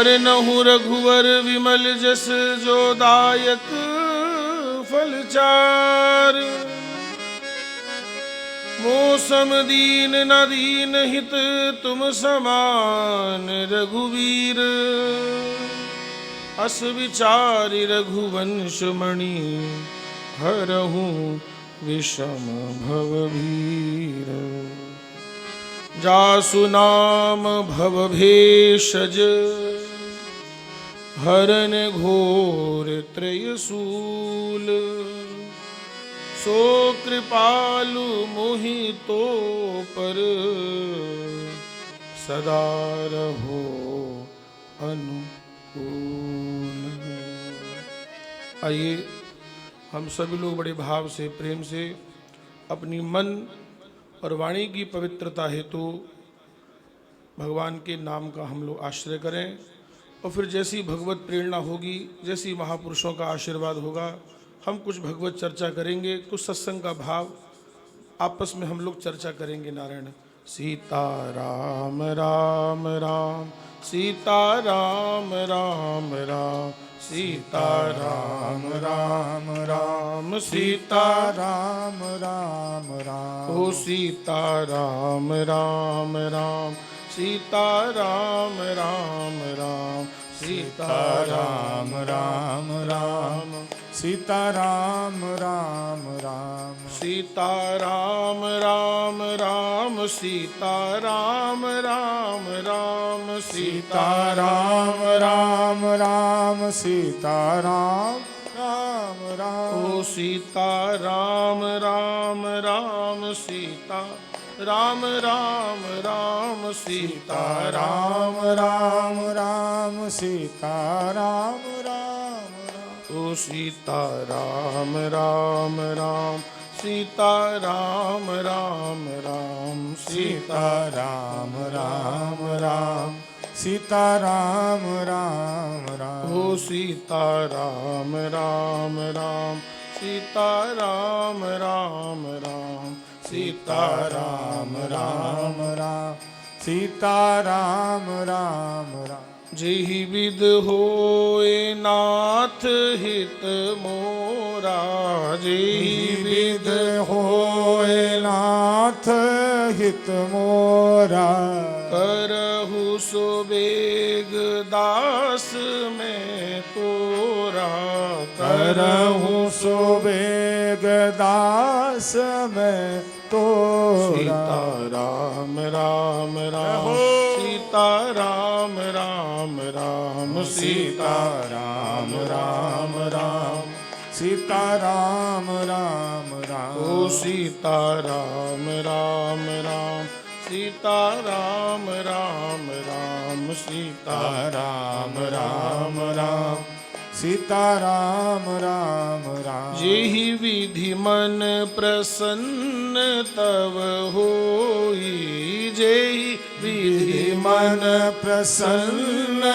बरनहु रघुवर विमल जस जो दायक फलचार। मौसम दीन न दीन हित तुम समान रघुवीर। अस विचारि रघुवंश मणि हरहु विषम भवभीर। जासु नाम भवभेषज हरन घोर त्रयसूल। सो कृपालु मोहितो पर सदा रहो अनुकूल। आइए हम सभी लोग बड़े भाव से प्रेम से अपनी मन और वाणी की पवित्रता हेतु भगवान के नाम का हम लोग आश्रय करें और फिर जैसी भगवत प्रेरणा होगी, जैसी महापुरुषों का आशीर्वाद होगा, हम कुछ भगवत चर्चा करेंगे, कुछ सत्संग का भाव आपस में हम लोग चर्चा करेंगे। नारायण सीता राम राम राम सीता राम राम राम सीता राम राम राम सीता राम राम राम। ओ सीता राम राम राम सीता राम राम राम सीता राम राम राम सीता राम राम राम सीता राम राम राम सीता राम राम राम सीता राम राम राम सीता राम राम राम। ओ सीता राम राम राम सीता राम राम राम सीता राम राम राम सीता राम राम राम। ओ सीता राम राम राम सीता राम राम राम सीता राम राम राम सीता राम राम राम। ओ सीता राम राम राम सीता राम राम राम सीता राम राम राम सीता राम राम राम। जेहि विध होए नाथ हित मोरा जेहि विध होए नाथ हित मोरा। करहु सो बेग दास में तोरा करहु सो बेग दास में तोरा। सीता राम राम राम सीता राम राम राम सीता राम राम राम सीता राम राम राम। ओ सीता राम राम राम सीता राम राम राम सीता राम राम राम सीता राम राम राम। जेहि विधि मन प्रसन्न तव होई जेहि विधि मन प्रसन्न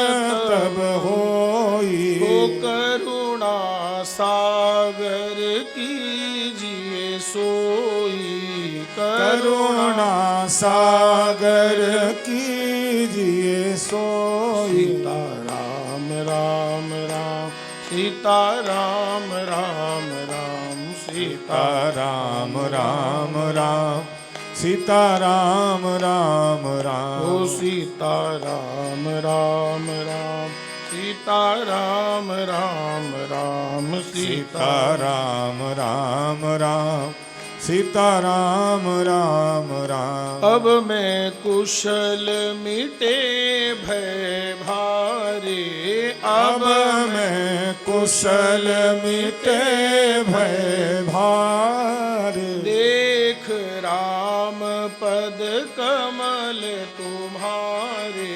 तव होई। ओ करुणा सागर कीजिए सोई करुणा सागर कीजिए सोई। सीता राम राम राम सीता राम राम राम सीता राम राम राम सीता राम राम राम। ओ सीता राम राम राम सीता राम राम राम सीता राम राम राम सीता राम राम राम। अब मैं कुशल मिटे भय भारे अब मैं कुशल मिटे भय भारे। देख राम पद कमल तुम्हारे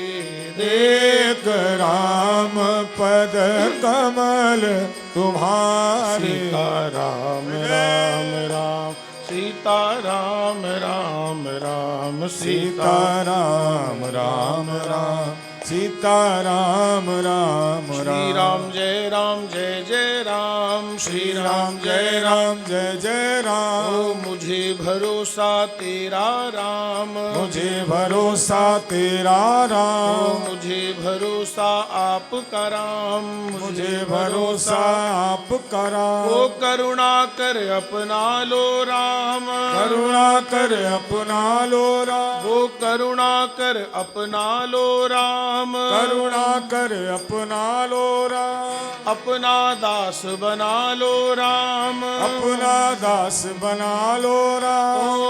देख राम पद कमल तुम्हारे। सीता राम राम राम सीता राम राम राम सीता राम राम राम सीता राम राम राम। श्री राम जय जय राम श्री राम जय जय राम। ओ मुझे भरोसा तेरा राम, मुझे भरोसा तेरा राम, मुझे भरोसा आपका राम, मुझे भरोसा आपका राम। वो करुणा कर अपना लो राम, करुणा कर अपना लो राम, वो करुणा कर अपना लो राम, करुणा कर अपना लो राम, अपना दास बना लो राम, अपना दास बना लो राम, ओ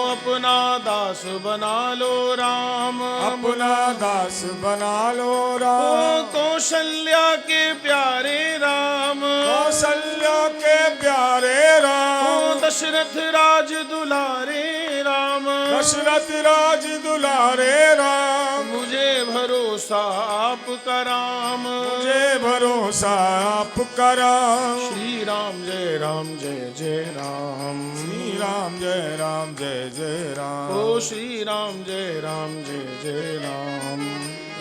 अपना दास बना लो राम, अपना दास बना लो ओ राम। कौशल्या के प्यारे राम, कौशल्या के प्यारे ओ राम, दशरथ राज दुलारे राम, दशरथ राज दुलारे राम, मुझे भरोसा आपका राम, मुझे भरोसा आपका राम। श्री राम जय राम जय जय राम, श्री राम जय राम जय जय राम, ओ श्री राम जय राम जय जय राम,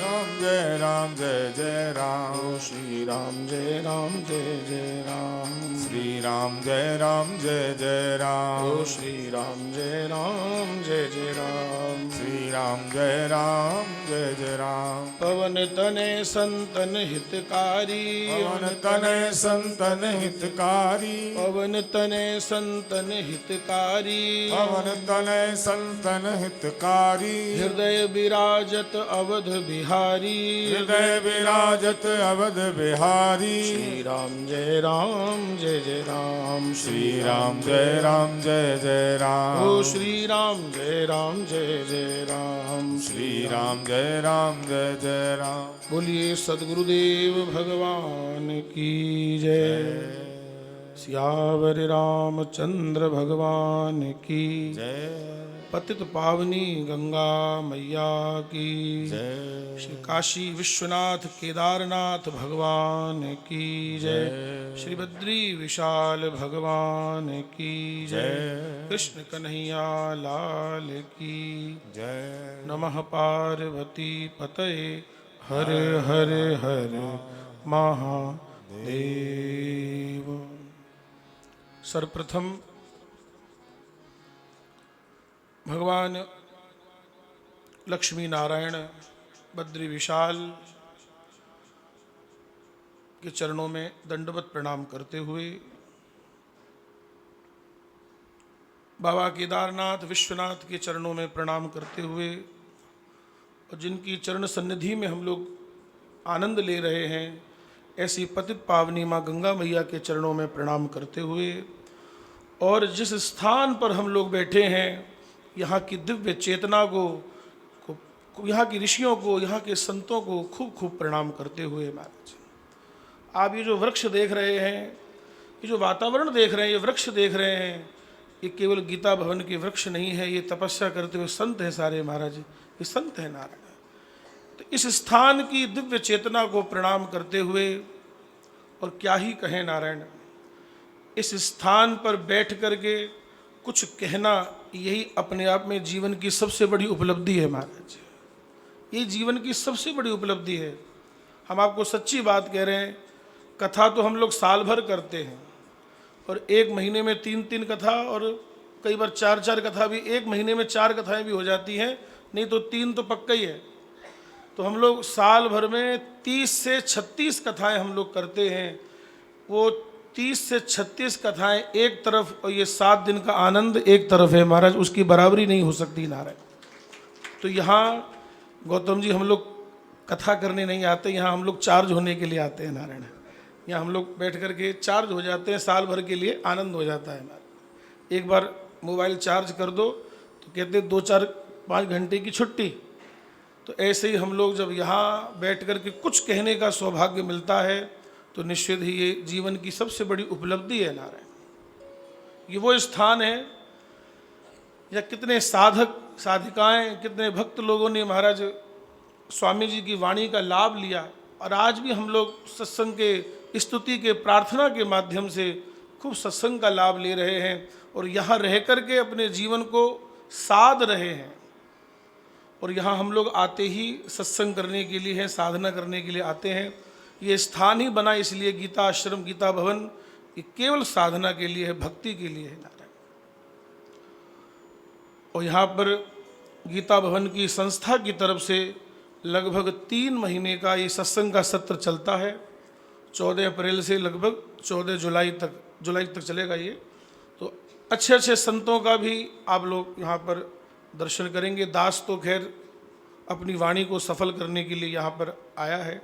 राम जय राम जय जय राम, ओ श्री राम जय राम जय जय राम, श्री राम जय राम जय जय राम, ओ श्री राम जय राम जय जय राम, श्री राम जय राम जय जय राम। पवन तने संतन हितकारी, पवन तनय संतन हितकारी, पवन तने संतन हितकारी, पवन तनय संतन हितकारी, हृदय विराजत अवध बिहारी, हृदय विराजत अवध बिहारी। श्री राम जय राम, श्री राम जय राम जय जय राम, ओ श्री राम जय जय राम, श्री राम जय राम जय जय राम। बोलिए सद्गुरुदेव भगवान की जय, सियावर रामचंद्र भगवान की जय, पतित पावनी गंगा मैया की जय, श्री काशी विश्वनाथ केदारनाथ भगवान की जय, श्री बद्री विशाल भगवान की जय, कृष्ण कन्हैया लाल की जय। नमः पार्वती पतये हर हर हर महादेव। सर्वप्रथम भगवान लक्ष्मी नारायण बद्री विशाल के चरणों में दंडवत प्रणाम करते हुए बाबा केदारनाथ विश्वनाथ के चरणों में प्रणाम करते हुए और जिनकी चरण सन्निधि में हम लोग आनंद ले रहे हैं ऐसी पतित पावनी माँ गंगा मैया के चरणों में प्रणाम करते हुए और जिस स्थान पर हम लोग बैठे हैं यहाँ की दिव्य चेतना को यहाँ की ऋषियों को, यहाँ के संतों को खूब खूब प्रणाम करते हुए महाराज, आप ये जो वृक्ष देख रहे हैं, ये जो वातावरण देख रहे हैं, ये वृक्ष देख रहे हैं, ये केवल गीता भवन के वृक्ष नहीं है, ये तपस्या करते हुए संत हैं सारे महाराज, ये संत हैं नारायण। तो इस स्थान की दिव्य चेतना को प्रणाम करते हुए और क्या ही कहें नारायण, इस स्थान पर बैठ करके कुछ कहना यही अपने आप में जीवन की सबसे बड़ी उपलब्धि है महाराज, ये जीवन की सबसे बड़ी उपलब्धि है। हम आपको सच्ची बात कह रहे हैं, कथा तो हम लोग साल भर करते हैं और एक महीने में 3-3 कथा और कई बार 4-4 कथा भी, एक महीने में 4 कथाएं भी हो जाती हैं, नहीं तो 3 तो पक्का ही है। तो हम लोग साल भर में 30 से 36 कथाएं हम लोग करते हैं। वो 30 से 36 कथाएं एक तरफ और ये 7 दिन का आनंद एक तरफ है महाराज, उसकी बराबरी नहीं हो सकती नारायण। तो यहाँ गौतम जी हम लोग कथा करने नहीं आते, यहाँ हम लोग चार्ज होने के लिए आते हैं नारायण। यहाँ हम लोग बैठ कर के चार्ज हो जाते हैं, साल भर के लिए आनंद हो जाता है हमारा। एक बार मोबाइल चार्ज कर दो तो कहते 2-4-5 घंटे की छुट्टी। तो ऐसे ही हम लोग जब यहाँ बैठ कर के कुछ कहने का सौभाग्य मिलता है तो निश्चित ही ये जीवन की सबसे बड़ी उपलब्धि है नारायण। ये वो स्थान है या कितने साधक साधिकाएं, कितने भक्त लोगों ने महाराज स्वामी जी की वाणी का लाभ लिया और आज भी हम लोग सत्संग के, स्तुति के, प्रार्थना के माध्यम से खूब सत्संग का लाभ ले रहे हैं और यहाँ रह कर के अपने जीवन को साध रहे हैं। और यहाँ हम लोग आते ही सत्संग करने के लिए है, साधना करने के लिए आते हैं। ये स्थान ही बना इसलिए गीता आश्रम, गीता भवन, ये केवल साधना के लिए है, भक्ति के लिए है नारायण। और यहाँ पर गीता भवन की संस्था की तरफ से लगभग 3 महीने का ये सत्संग का सत्र चलता है। 14 अप्रैल से लगभग 14 जुलाई तक चलेगा ये। तो अच्छे अच्छे संतों का भी आप लोग यहाँ पर दर्शन करेंगे। दास तो खैर अपनी वाणी को सफल करने के लिए यहाँ पर आया है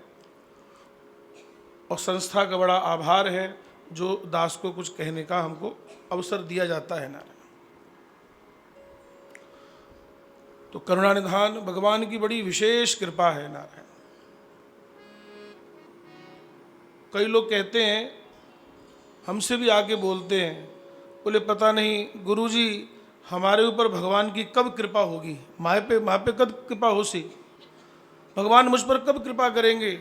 और संस्था का बड़ा आभार है जो दास को कुछ कहने का हमको अवसर दिया जाता है। नारायण। तो करुणानिधान भगवान की बड़ी विशेष कृपा है। नारायण। कई लोग कहते हैं, हमसे भी आके बोलते हैं, बोले पता नहीं गुरुजी हमारे ऊपर भगवान की कब कृपा होगी, माँ पे कब कृपा हो सी, भगवान मुझ पर कब कृपा करेंगे।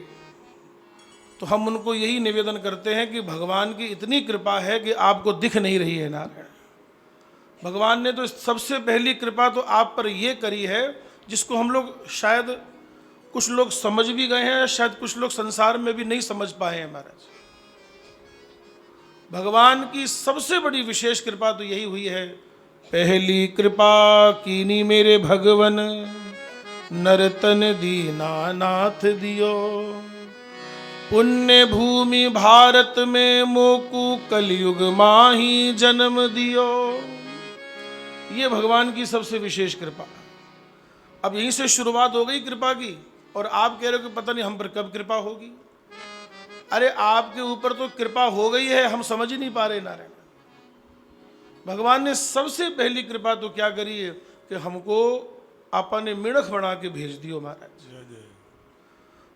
तो हम उनको यही निवेदन करते हैं कि भगवान की इतनी कृपा है कि आपको दिख नहीं रही है। नारायण। भगवान ने तो सबसे पहली कृपा तो आप पर ये करी है जिसको हम लोग शायद कुछ लोग समझ भी गए हैं, शायद कुछ लोग संसार में भी नहीं समझ पाए हैं। महाराज, भगवान की सबसे बड़ी विशेष कृपा तो यही हुई है, पहली कृपा कीनी मेरे भगवन, नरतन दीना नाथ दियो, पुण्य भूमि भारत में मोकू कलयुग माही जन्म दियो। ये भगवान की सबसे विशेष कृपा। अब यहीं से शुरुआत हो गई कृपा की, और आप कह रहे हो कि पता नहीं हम पर कब कृपा होगी। अरे आपके ऊपर तो कृपा हो गई है, हम समझ ही नहीं पा रहे। नारायण। भगवान ने सबसे पहली कृपा तो क्या करी है कि हमको आपा ने मिणख बना के भेज दियो। महाराज,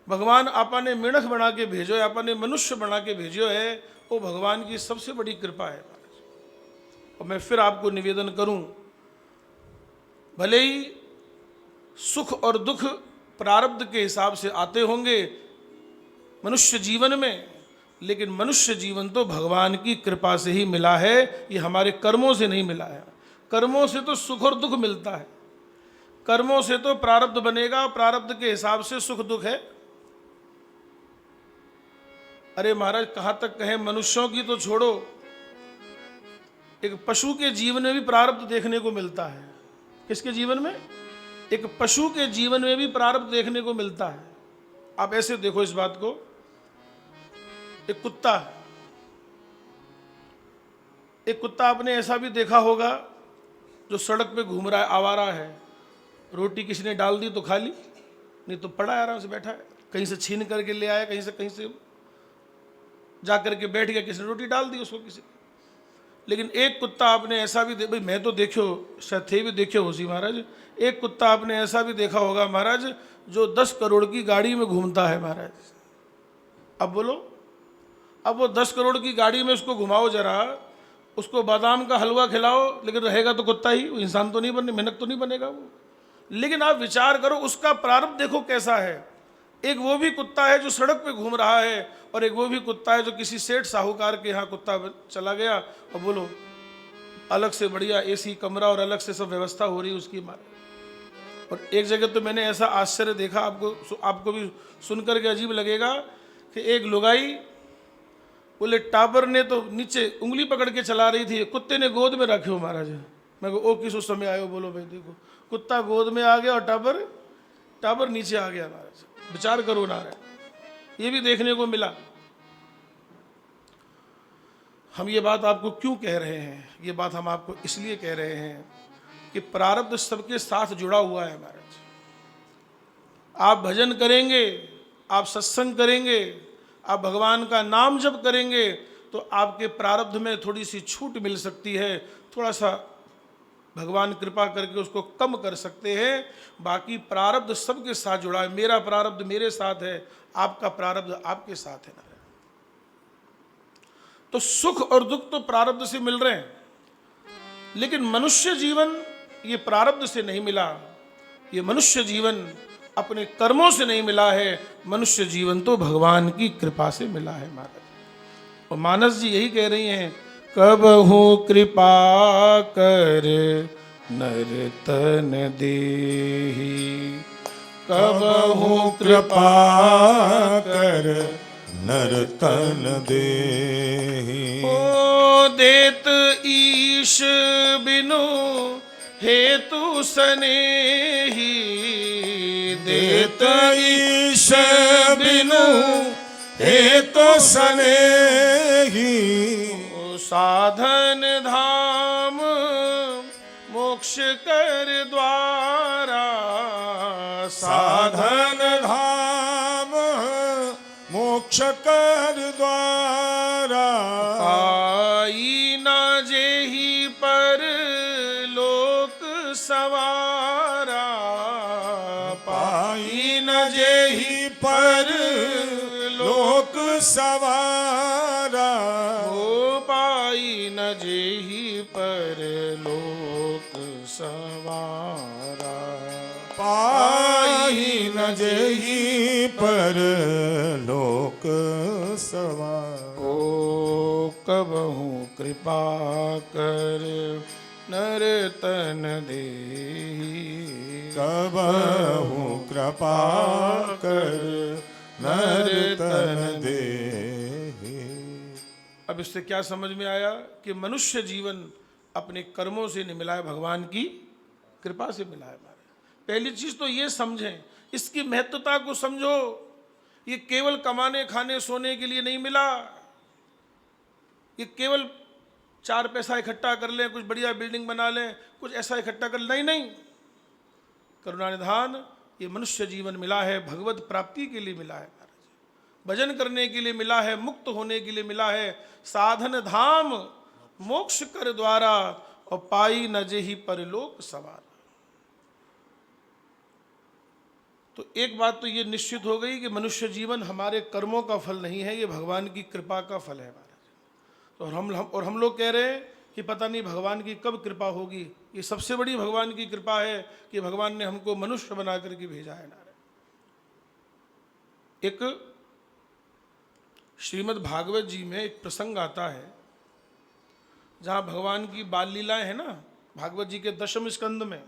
भगवान आपा ने मिणख बना के भेजो है, आपा ने मनुष्य बना के भेजो है, वो भगवान की सबसे बड़ी कृपा है। महाराज, और मैं फिर आपको निवेदन करूं, भले ही सुख और दुख प्रारब्ध के हिसाब से आते होंगे मनुष्य जीवन में, लेकिन मनुष्य जीवन तो भगवान की कृपा से ही मिला है, ये हमारे कर्मों से नहीं मिला है। कर्मों से तो सुख और दुख मिलता है, कर्मों से तो प्रारब्ध बनेगा, प्रारब्ध के हिसाब से सुख दुख है। अरे महाराज, कहाँ तक कहें, मनुष्यों की तो छोड़ो, एक पशु के जीवन में भी प्रारब्ध देखने को मिलता है। किसके जीवन में? एक पशु के जीवन में भी प्रारब्ध देखने को मिलता है। आप ऐसे देखो इस बात को, एक कुत्ता है, एक कुत्ता आपने ऐसा भी देखा होगा जो सड़क पे घूम रहा है, आवारा है, रोटी किसी ने डाल दी तो खा ली, नहीं तो पड़ा है आराम से बैठा है, कहीं से छीन करके ले आया, कहीं से जा करके बैठ गया, किसी ने रोटी डाल दी उसको किसी। लेकिन एक कुत्ता आपने ऐसा भी भाई मैं तो देखो शायद थे भी देखे हो सी महाराज, एक कुत्ता आपने ऐसा भी देखा होगा महाराज जो 10 करोड़ की गाड़ी में घूमता है। महाराज, अब बोलो, अब वो 10 करोड़ की गाड़ी में उसको घुमाओ जरा, उसको बादाम का हलवा खिलाओ, लेकिन रहेगा तो कुत्ता ही, इंसान तो नहीं बने, मेहनत तो नहीं बनेगा वो। लेकिन आप विचार करो, उसका प्रारब्ध देखो कैसा है। एक वो भी कुत्ता है जो सड़क पे घूम रहा है, और एक वो भी कुत्ता है जो किसी सेठ साहूकार के यहाँ कुत्ता चला गया, और बोलो अलग से बढ़िया एसी कमरा और अलग से सब व्यवस्था हो रही है उसकी मारे। और एक जगह तो मैंने ऐसा आश्चर्य देखा, आपको भी सुनकर के अजीब लगेगा, कि एक लुगाई बोले टाबर ने तो नीचे उंगली पकड़ के चला रही थी, कुत्ते ने गोद में रखे हो। महाराज, मैं को ओ किस उस समय आयो, बोलो भाई देखो कुत्ता गोद में आ गया और टाबर नीचे आ गया। महाराज, विचार करो नारायण, ये भी देखने को मिला। हम ये बात आपको क्यों कह रहे हैं? ये बात हम आपको इसलिए कह रहे हैं कि प्रारब्ध सबके साथ जुड़ा हुआ है। महाराज, आप भजन करेंगे, आप सत्संग करेंगे, आप भगवान का नाम जप करेंगे, तो आपके प्रारब्ध में थोड़ी सी छूट मिल सकती है, थोड़ा सा भगवान कृपा करके उसको कम कर सकते हैं। बाकी प्रारब्ध सबके साथ जुड़ा है। मेरा प्रारब्ध मेरे साथ है, आपका प्रारब्ध आपके साथ है। तो सुख और दुख तो प्रारब्ध से मिल रहे हैं, लेकिन मनुष्य जीवन ये प्रारब्ध से नहीं मिला, ये मनुष्य जीवन अपने कर्मों से नहीं मिला है, मनुष्य जीवन तो भगवान की कृपा से मिला है। महाराज, और मानस जी यही कह रही हैं, कबहू कृपा कर नर तन देहि, कबहू कृपा कर नर तन देहि। ओ देत ईश बिनु हेतु सनेही देत देत ईश बिनु हेतु सनेही। साधन धाम मोक्ष कर द्वारा साधन धाम मोक्ष कर द्वारा। पाई न जेहि पर लोक सवारा पाई न जेहि पर लोक सवारा। हो पाई न जेहि पर लोक सवारा पाई न जेहि पर लोक सवारा। ओ कबहू कृपा कर नर तन देहि कबहू कृपा कर नर तन दे। अब इससे क्या समझ में आया कि मनुष्य जीवन अपने कर्मों से नहीं मिला है, भगवान की कृपा से मिला है। पहली चीज तो ये समझें, इसकी महत्वता को समझो। ये केवल कमाने खाने सोने के लिए नहीं मिला, ये केवल 4 पैसा इकट्ठा कर लें, कुछ बढ़िया बिल्डिंग बना लें, कुछ ऐसा इकट्ठा कर लें, नहीं। करुणानिधान ये मनुष्य जीवन मिला है, भगवत प्राप्ति के लिए मिला है, भजन करने के लिए मिला है, मुक्त होने के लिए मिला है। साधन धाम मोक्ष कर द्वारा और पाई न जेहि परलोक सवार। तो एक बात तो ये निश्चित हो गई कि मनुष्य जीवन हमारे कर्मों का फल नहीं है, ये भगवान की कृपा का फल है महाराज। तो हम लोग कह रहे हैं कि पता नहीं भगवान की कब कृपा होगी। ये सबसे बड़ी भगवान की कृपा है कि भगवान ने हमको मनुष्य बना करके भेजा है नारायण। एक श्रीमद् भागवत जी में एक प्रसंग आता है जहाँ भगवान की बाल लीलाएं है ना, भागवत जी के 10वें स्कंद में,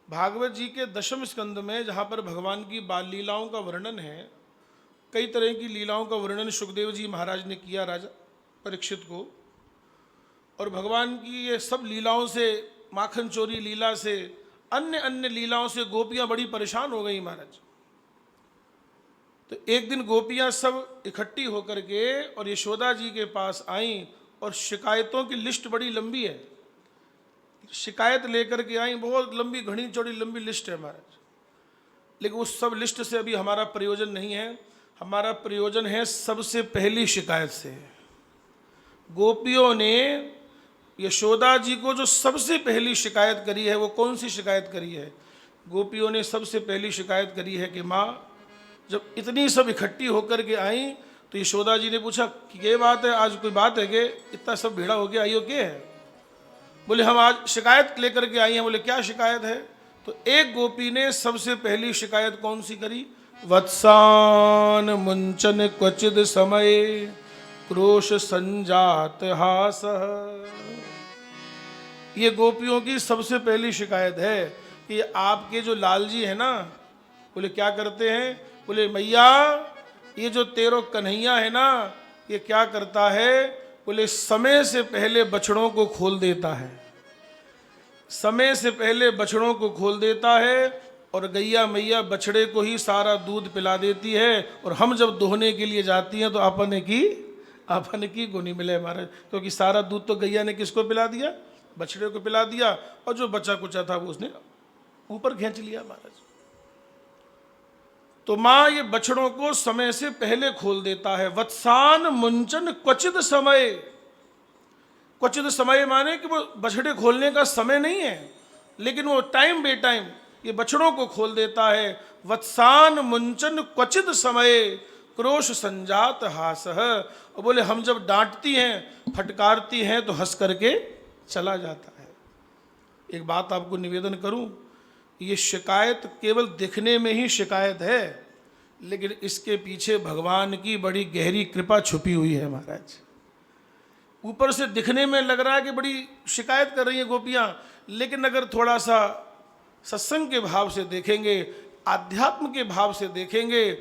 भागवत जी के 10वें स्कंद में जहाँ पर भगवान की बाल लीलाओं का वर्णन है। कई तरह की लीलाओं का वर्णन सुखदेव जी महाराज ने किया राजा परीक्षित को। और भगवान की ये सब लीलाओं से, माखन चोरी लीला से, अन्य अन्य लीलाओं से गोपियाँ बड़ी परेशान हो गई महाराज। तो एक दिन गोपियाँ सब इकट्ठी होकर के और यशोदा जी के पास आईं और शिकायतों की लिस्ट बड़ी लंबी है, शिकायत लेकर के आई, बहुत लंबी घनी चौड़ी लंबी लिस्ट है महाराज। लेकिन उस सब लिस्ट से अभी हमारा प्रयोजन नहीं है, हमारा प्रयोजन है सबसे पहली शिकायत से। गोपियों ने यशोदा जी को जो सबसे पहली शिकायत करी है, वो कौन सी शिकायत करी है? गोपियों ने सबसे पहली शिकायत करी है कि माँ, जब इतनी सब इकट्ठी होकर के आई तो यशोदा जी ने पूछा कि ये बात है, आज कोई बात है कि इतना सब भीड़ा हो गया, आइयो क्या है? बोले हम आज शिकायत लेकर के आई हैं। बोले क्या शिकायत है? तो एक गोपी ने सबसे पहली शिकायत कौन सी करी? वत्सान मुंचन क्वचिद समय क्रोश संजात हास। ये गोपियों की सबसे पहली शिकायत है कि आपके जो लाल जी है ना, बोले क्या करते हैं? बोले मैया, ये जो तेरो कन्हैया है ना, ये क्या करता है? बोले समय से पहले बछड़ों को खोल देता है, समय से पहले बछड़ों को खोल देता है और गैया मैया बछड़े को ही सारा दूध पिला देती है। और हम जब दोहने के लिए जाती हैं तो आपने की गुनी मिले महाराज, क्योंकि सारा दूध तो गैया ने किसको पिला दिया? बछड़े को पिला दिया, और जो बचा कुचा था वो उसने ऊपर खींच लिया महाराज। तो माँ ये बछड़ों को समय से पहले खोल देता है। वत्सान मुंचन क्वचित समय, क्वचित समय माने कि वो बछड़े खोलने का समय नहीं है, लेकिन वो टाइम बे टाइम ये बछड़ों को खोल देता है। वत्सान मुंचन क्वचित समय क्रोश संजात हास। और बोले हम जब डांटती हैं, फटकारती हैं तो हंस करके चला जाता है। एक बात आपको निवेदन करूं, ये शिकायत केवल दिखने में ही शिकायत है, लेकिन इसके पीछे भगवान की बड़ी गहरी कृपा छुपी हुई है महाराज। ऊपर से दिखने में लग रहा है कि बड़ी शिकायत कर रही हैं गोपियाँ, लेकिन अगर थोड़ा सा सत्संग के भाव से देखेंगे, आध्यात्म के भाव से देखेंगे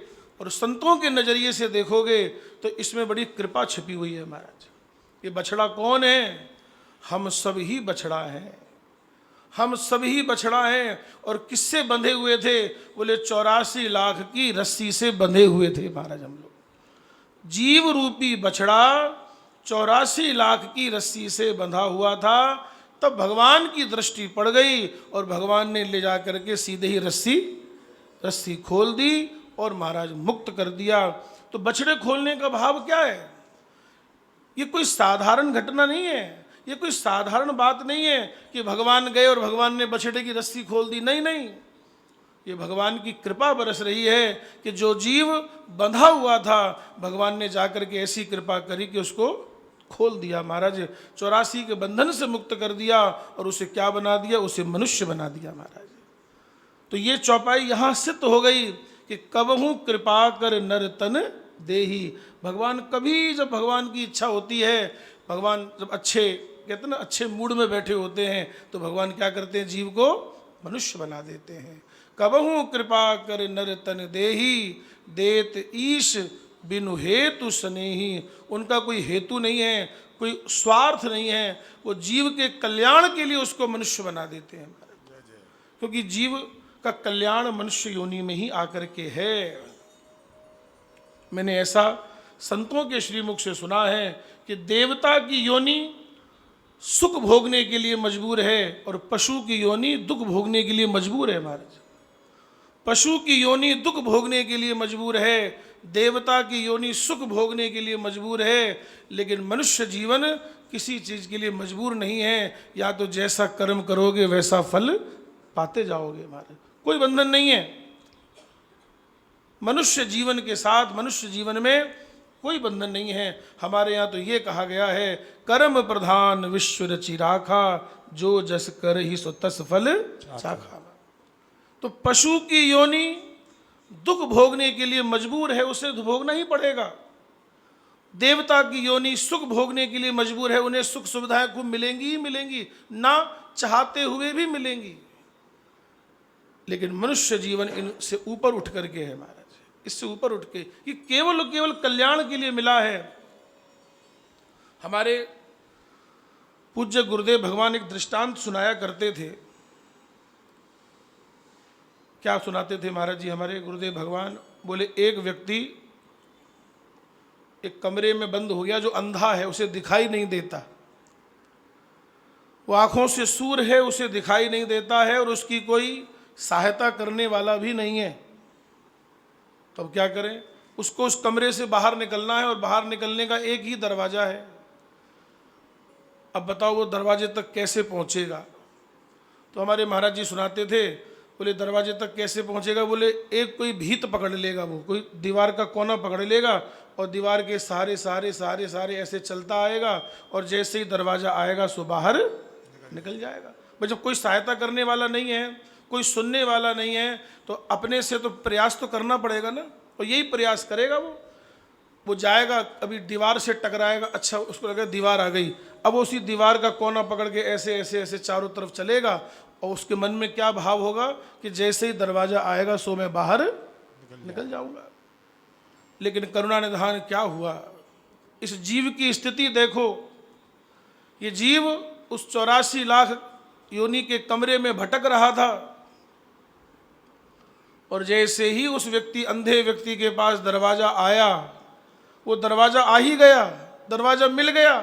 और संतों के नज़रिए से देखोगे तो इसमें बड़ी कृपा छिपी हुई है महाराज। ये बछड़ा कौन है? हम सब ही बछड़ा हैं। हम सभी बछड़ा हैं। और किससे बंधे हुए थे? बोले 84 लाख की रस्सी से बंधे हुए थे महाराज हम लोग। जीव रूपी बछड़ा 84 लाख की रस्सी से बंधा हुआ था। तब भगवान की दृष्टि पड़ गई और भगवान ने ले जा करके सीधे ही रस्सी खोल दी और महाराज मुक्त कर दिया। तो बछड़े खोलने का भाव क्या है? ये कोई साधारण घटना नहीं है, ये कोई साधारण बात नहीं है कि भगवान गए और भगवान ने बछड़े की रस्सी खोल दी। नहीं नहीं, ये भगवान की कृपा बरस रही है कि जो जीव बंधा हुआ था भगवान ने जाकर के ऐसी कृपा करी कि उसको खोल दिया महाराज। 84 के बंधन से मुक्त कर दिया और उसे क्या बना दिया? उसे मनुष्य बना दिया महाराज। तो ये चौपाई यहाँ सिद्ध हो गई कि कबहू कृपा कर नर तन देही। भगवान कभी जब भगवान की इच्छा होती है, भगवान जब अच्छे कहते ना अच्छे मूड में बैठे होते हैं तो भगवान क्या करते हैं? जीव को मनुष्य बना देते हैं। कबहू कृपा कर नर तन देही, देत ईश बिनु हेतु स्नेही। उनका कोई हेतु नहीं है, कोई स्वार्थ नहीं है, वो जीव के कल्याण के लिए उसको मनुष्य बना देते हैं। क्योंकि जीव का कल्याण मनुष्य योनि में ही आकर के है। मैंने ऐसा संतों के श्रीमुख से सुना है कि देवता की योनि सुख भोगने के लिए मजबूर है और पशु की योनि दुख भोगने के लिए मजबूर है महाराज। पशु की योनि दुख भोगने के लिए मजबूर है, देवता की योनि सुख भोगने के लिए मजबूर है। लेकिन मनुष्य जीवन किसी चीज़ के लिए मजबूर नहीं है। या तो जैसा कर्म करोगे वैसा फल पाते जाओगे महाराज, कोई बंधन नहीं है। मनुष्य जीवन के साथ, मनुष्य जीवन में कोई बंधन नहीं है। हमारे यहाँ तो ये कहा गया है, कर्म प्रधान विश्व रचि राखा, जो जस कर ही सो तस फल चाखा। तो पशु की योनि दुख भोगने के लिए मजबूर है, उसे भोगना ही पड़ेगा। देवता की योनि सुख भोगने के लिए मजबूर है, उन्हें सुख सुविधाएं खूब मिलेंगी ही मिलेंगी, ना चाहते हुए भी मिलेंगी। लेकिन मनुष्य जीवन इनसे ऊपर उठ करके है महाराज, इससे ऊपर उठ के, ये केवल कल्याण के लिए मिला है। हमारे पूज्य गुरुदेव भगवान एक दृष्टांत सुनाया करते थे। क्या सुनाते थे महाराज जी हमारे गुरुदेव भगवान? बोले एक व्यक्ति एक कमरे में बंद हो गया, जो अंधा है, उसे दिखाई नहीं देता, वो आंखों से सूर है, उसे दिखाई नहीं देता है और उसकी कोई सहायता करने वाला भी नहीं है। तब क्या करें? उसको उस कमरे से बाहर निकलना है और बाहर निकलने का एक ही दरवाजा है। अब बताओ वो दरवाजे तक कैसे पहुंचेगा? तो हमारे महाराज जी सुनाते थे, बोले दरवाजे तक कैसे पहुंचेगा? बोले एक कोई भीत पकड़ लेगा, वो कोई दीवार का कोना पकड़ लेगा और दीवार के सहारे सहारे सहारे सहारे ऐसे चलता आएगा और जैसे ही दरवाजा आएगा सो बाहर निकल जाएगा। भाई जब कोई सहायता करने वाला नहीं है, कोई सुनने वाला नहीं है, तो अपने से तो प्रयास तो करना पड़ेगा ना। और यही प्रयास करेगा वो जाएगा, अभी दीवार से टकराएगा, अच्छा उसको लगेगा दीवार आ गई, अब उसी दीवार का कोना पकड़ के ऐसे ऐसे ऐसे चारों तरफ चलेगा और उसके मन में क्या भाव होगा कि जैसे ही दरवाजा आएगा सो मैं बाहर निकल जाऊंगा। लेकिन करुणा निधान क्या हुआ? इस जीव की स्थिति देखो। ये जीव उस 84 लाख योनि के कमरे में भटक रहा था और जैसे ही उस व्यक्ति, अंधे व्यक्ति के पास दरवाजा आया, वो दरवाजा आ ही गया, दरवाजा मिल गया।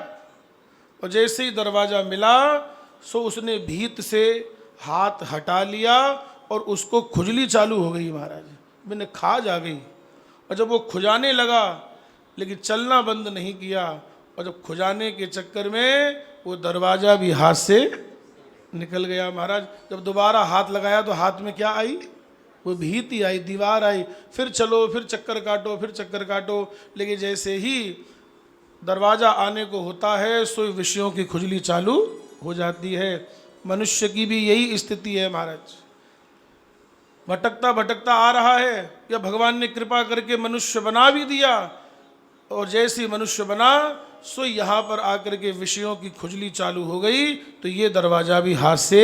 और जैसे ही दरवाजा मिला सो उसने भीत से हाथ हटा लिया और उसको खुजली चालू हो गई महाराज, मैंने खाज आ गई। और जब वो खुजाने लगा, लेकिन चलना बंद नहीं किया, और जब खुजाने के चक्कर में वो दरवाजा भी हाथ से निकल गया महाराज। जब दोबारा हाथ लगाया तो हाथ में क्या आई? वो भीति आई, दीवार आई। फिर चलो, फिर चक्कर काटो, फिर चक्कर काटो, लेकिन जैसे ही दरवाजा आने को होता है सो विषयों की खुजली चालू हो जाती है। मनुष्य की भी यही स्थिति है महाराज, भटकता भटकता आ रहा है, या भगवान ने कृपा करके मनुष्य बना भी दिया, और जैसे ही मनुष्य बना सो यहाँ पर आकर के विषयों की खुजली चालू हो गई, तो ये दरवाजा भी हाथ से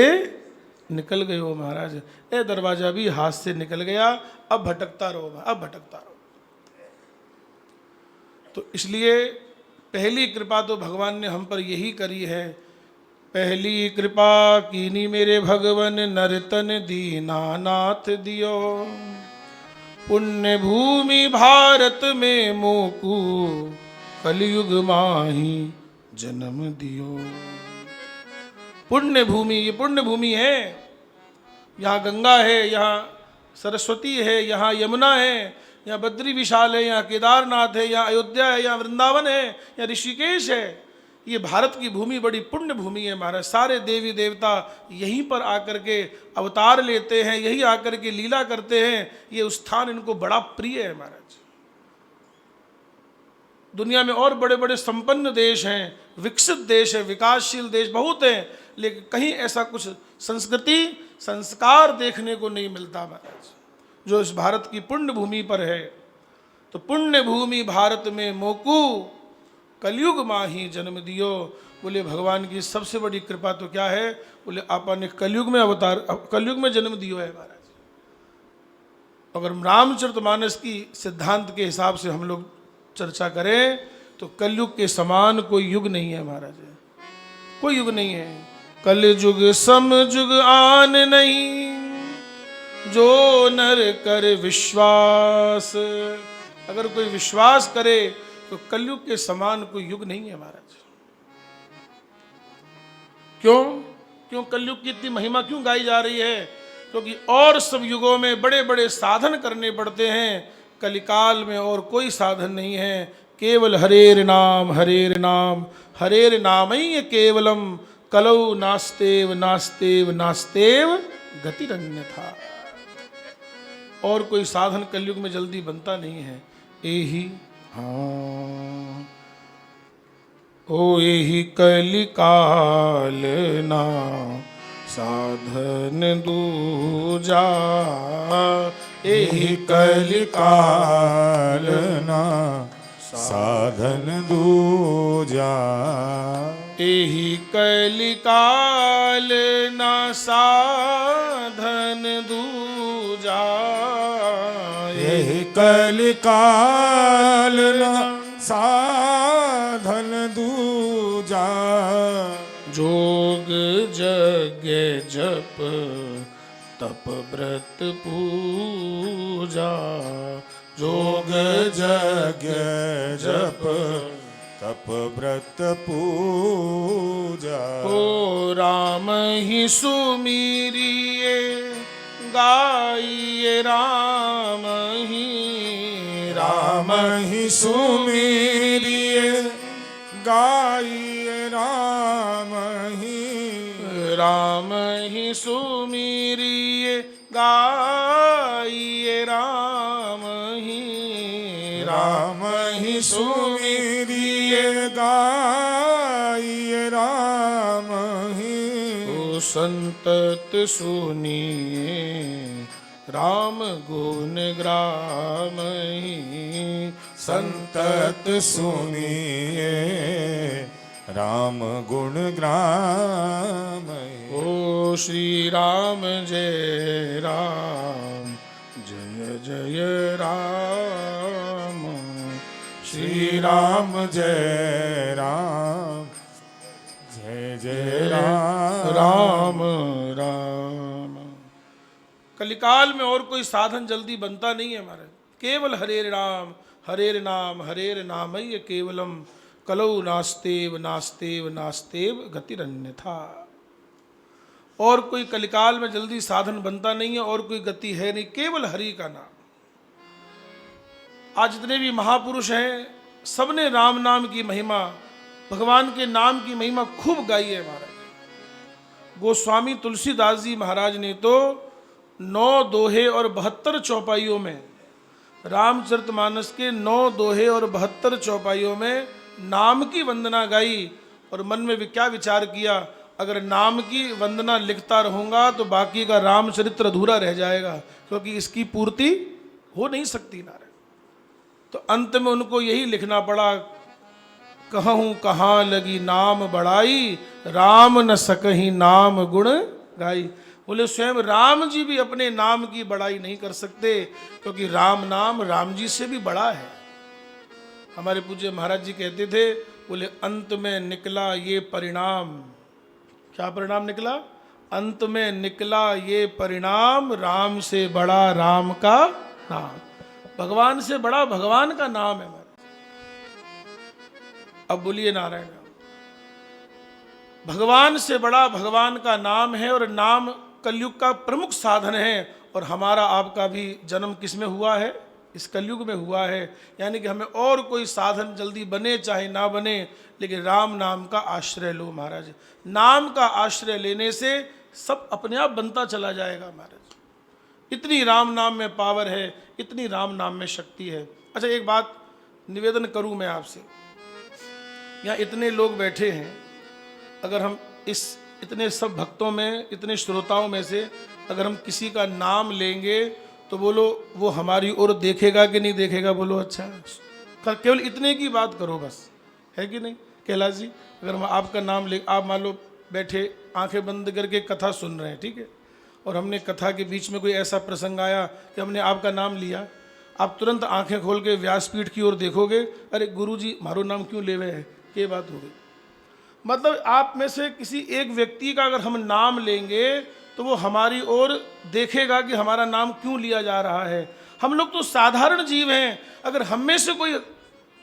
निकल गए हो महाराज। ये दरवाजा भी हाथ से निकल गया, अब भटकता रहो, अब भटकता रहो। तो इसलिए पहली कृपा तो भगवान ने हम पर यही करी है पहली कृपा कीनी मेरे भगवन नर्तन दीनानाथ दियो। पुण्य भूमि भारत में मोकू कलयुग माही जन्म दियो। पुण्य भूमि, ये पुण्य भूमि है। यहाँ गंगा है, यहाँ सरस्वती है, यहाँ यमुना है, यहाँ बद्री विशाल है, यहाँ केदारनाथ है, यहाँ अयोध्या है, यहाँ वृंदावन है, यहाँ ऋषिकेश है। ये भारत की भूमि बड़ी पुण्य भूमि है महाराज। सारे देवी देवता यहीं पर आकर के अवतार लेते हैं, यही आकर के लीला करते हैं। ये स्थान इनको बड़ा प्रिय है महाराज। दुनिया में और बड़े बड़े संपन्न देश हैं, विकसित देश है, विकासशील देश बहुत हैं, लेकिन कहीं ऐसा कुछ संस्कृति संस्कार देखने को नहीं मिलता महाराज जो इस भारत की पुण्य भूमि पर है। तो पुण्य भूमि भारत में मोकू कलयुग माही जन्म दियो। बोले भगवान की सबसे बड़ी कृपा तो क्या है? बोले आपा ने कलयुग में अवतार, कलयुग में जन्म दियो है महाराज। अगर रामचरितमानस की सिद्धांत के हिसाब से हम लोग चर्चा करें तो कलयुग के समान कोई युग नहीं है महाराज, कोई युग नहीं है। कलयुग समयुग आन नहीं, जो नर कर विश्वास। अगर कोई विश्वास करे तो कलयुग के समान कोई युग नहीं है महाराज। क्यों कलयुग की इतनी महिमा क्यों गाई जा रही है? क्योंकि और सब युगों में बड़े बड़े साधन करने पड़ते हैं, कलिकाल में और कोई साधन नहीं है। केवल हरेर नाम हरेर नाम हरेर नाम ही केवलम, कलौ नास्तेव नास्तेव नास्तेव गतिरन्यथा। और कोई साधन कलयुग में जल्दी बनता नहीं है। एही हाँ ओ एही कलिकाल ना साधन दूजा। एही कलिकाल ना साधन दूजा। एही कलिकाल ना साधन दूजा। एही कलिकाल ना साधन दूजा। जोग जग्ञ जप तप व्रत पूजा। जोग जग्ञ जप तप व्रत पूजा। ओ राम ही सुमीरिए गाइए राम ही। राम ही सुमीरिए गाइए राम ही। राम ही सुमीरिए गाइए राम ही। राम ही सुमीरिए गाइए राम ही। ओ संतत सुनिए राम गुण ग्राम ही। संतत सुनिए राम गुण ग्राम ही। ओ श्री राम जय राम जय जय राम। श्री राम जय राम जय जय राम। राम राम। कलिकाल में और कोई साधन जल्दी बनता नहीं है हमारे। केवल हरेर नाम हरेर नाम ही केवलम, कलौ नास्तेव नास्तेव नास्तेव गतिरन्यथा। और कोई कलिकाल में जल्दी साधन बनता नहीं है, और कोई गति है नहीं, केवल हरि का नाम। आज जितने भी महापुरुष हैं सबने राम नाम की महिमा, भगवान के नाम की महिमा खूब गाई है महाराज। गोस्वामी तुलसीदास जी महाराज ने तो 9 दोहे और 72 चौपाइयों में, रामचरितमानस के 9 दोहे और 72 चौपाइयों में नाम की वंदना गाई। और मन में क्या विचार किया, अगर नाम की वंदना लिखता रहूँगा तो बाकी का रामचरित्र अधूरा रह जाएगा, क्योंकि इसकी पूर्ति हो नहीं सकती नारायण। तो अंत में उनको यही लिखना पड़ा, कहूँ कहाँ लगी नाम बड़ाई, राम न सकही नाम गुण गाई। बोले स्वयं राम जी भी अपने नाम की बड़ाई नहीं कर सकते, क्योंकि राम नाम राम जी से भी बड़ा है। हमारे पूज्य महाराज जी कहते थे, बोले अंत में निकला ये परिणाम, क्या परिणाम निकला? अंत में निकला ये परिणाम, राम से बड़ा राम का नाम। भगवान से बड़ा भगवान का नाम है महाराज। अब बोलिए नारायण। भगवान से बड़ा भगवान का नाम है, और नाम कलयुग का प्रमुख साधन है। और हमारा आपका भी जन्म किस में हुआ है? इस कलयुग में हुआ है। यानी कि हमें और कोई साधन जल्दी बने चाहे ना बने, लेकिन राम नाम का आश्रय लो महाराज। नाम का आश्रय लेने से सब अपने आप बनता चला जाएगा महाराज। इतनी राम नाम में पावर है, इतनी राम नाम में शक्ति है। अच्छा, एक बात निवेदन करूं मैं आपसे। यहाँ इतने लोग बैठे हैं, अगर हम इस इतने सब भक्तों में, इतने श्रोताओं में से अगर हम किसी का नाम लेंगे तो बोलो वो हमारी ओर देखेगा कि नहीं देखेगा? बोलो। अच्छा, केवल इतने की बात करो बस, है कि नहीं? कैलाश जी, अगर हम आपका नाम ले, आप मान लो बैठे आंखें बंद करके कथा सुन रहे हैं, ठीक है, और हमने कथा के बीच में कोई ऐसा प्रसंग आया कि हमने आपका नाम लिया, आप तुरंत आंखें खोल के व्यासपीठ की ओर देखोगे, अरे गुरु जी मारो नाम क्यों ले हुए हैं? ये बात हो गई। मतलब आप में से किसी एक व्यक्ति का अगर हम नाम लेंगे तो वो हमारी ओर देखेगा कि हमारा नाम क्यों लिया जा रहा है। हम लोग तो साधारण जीव हैं। अगर हम में से कोई,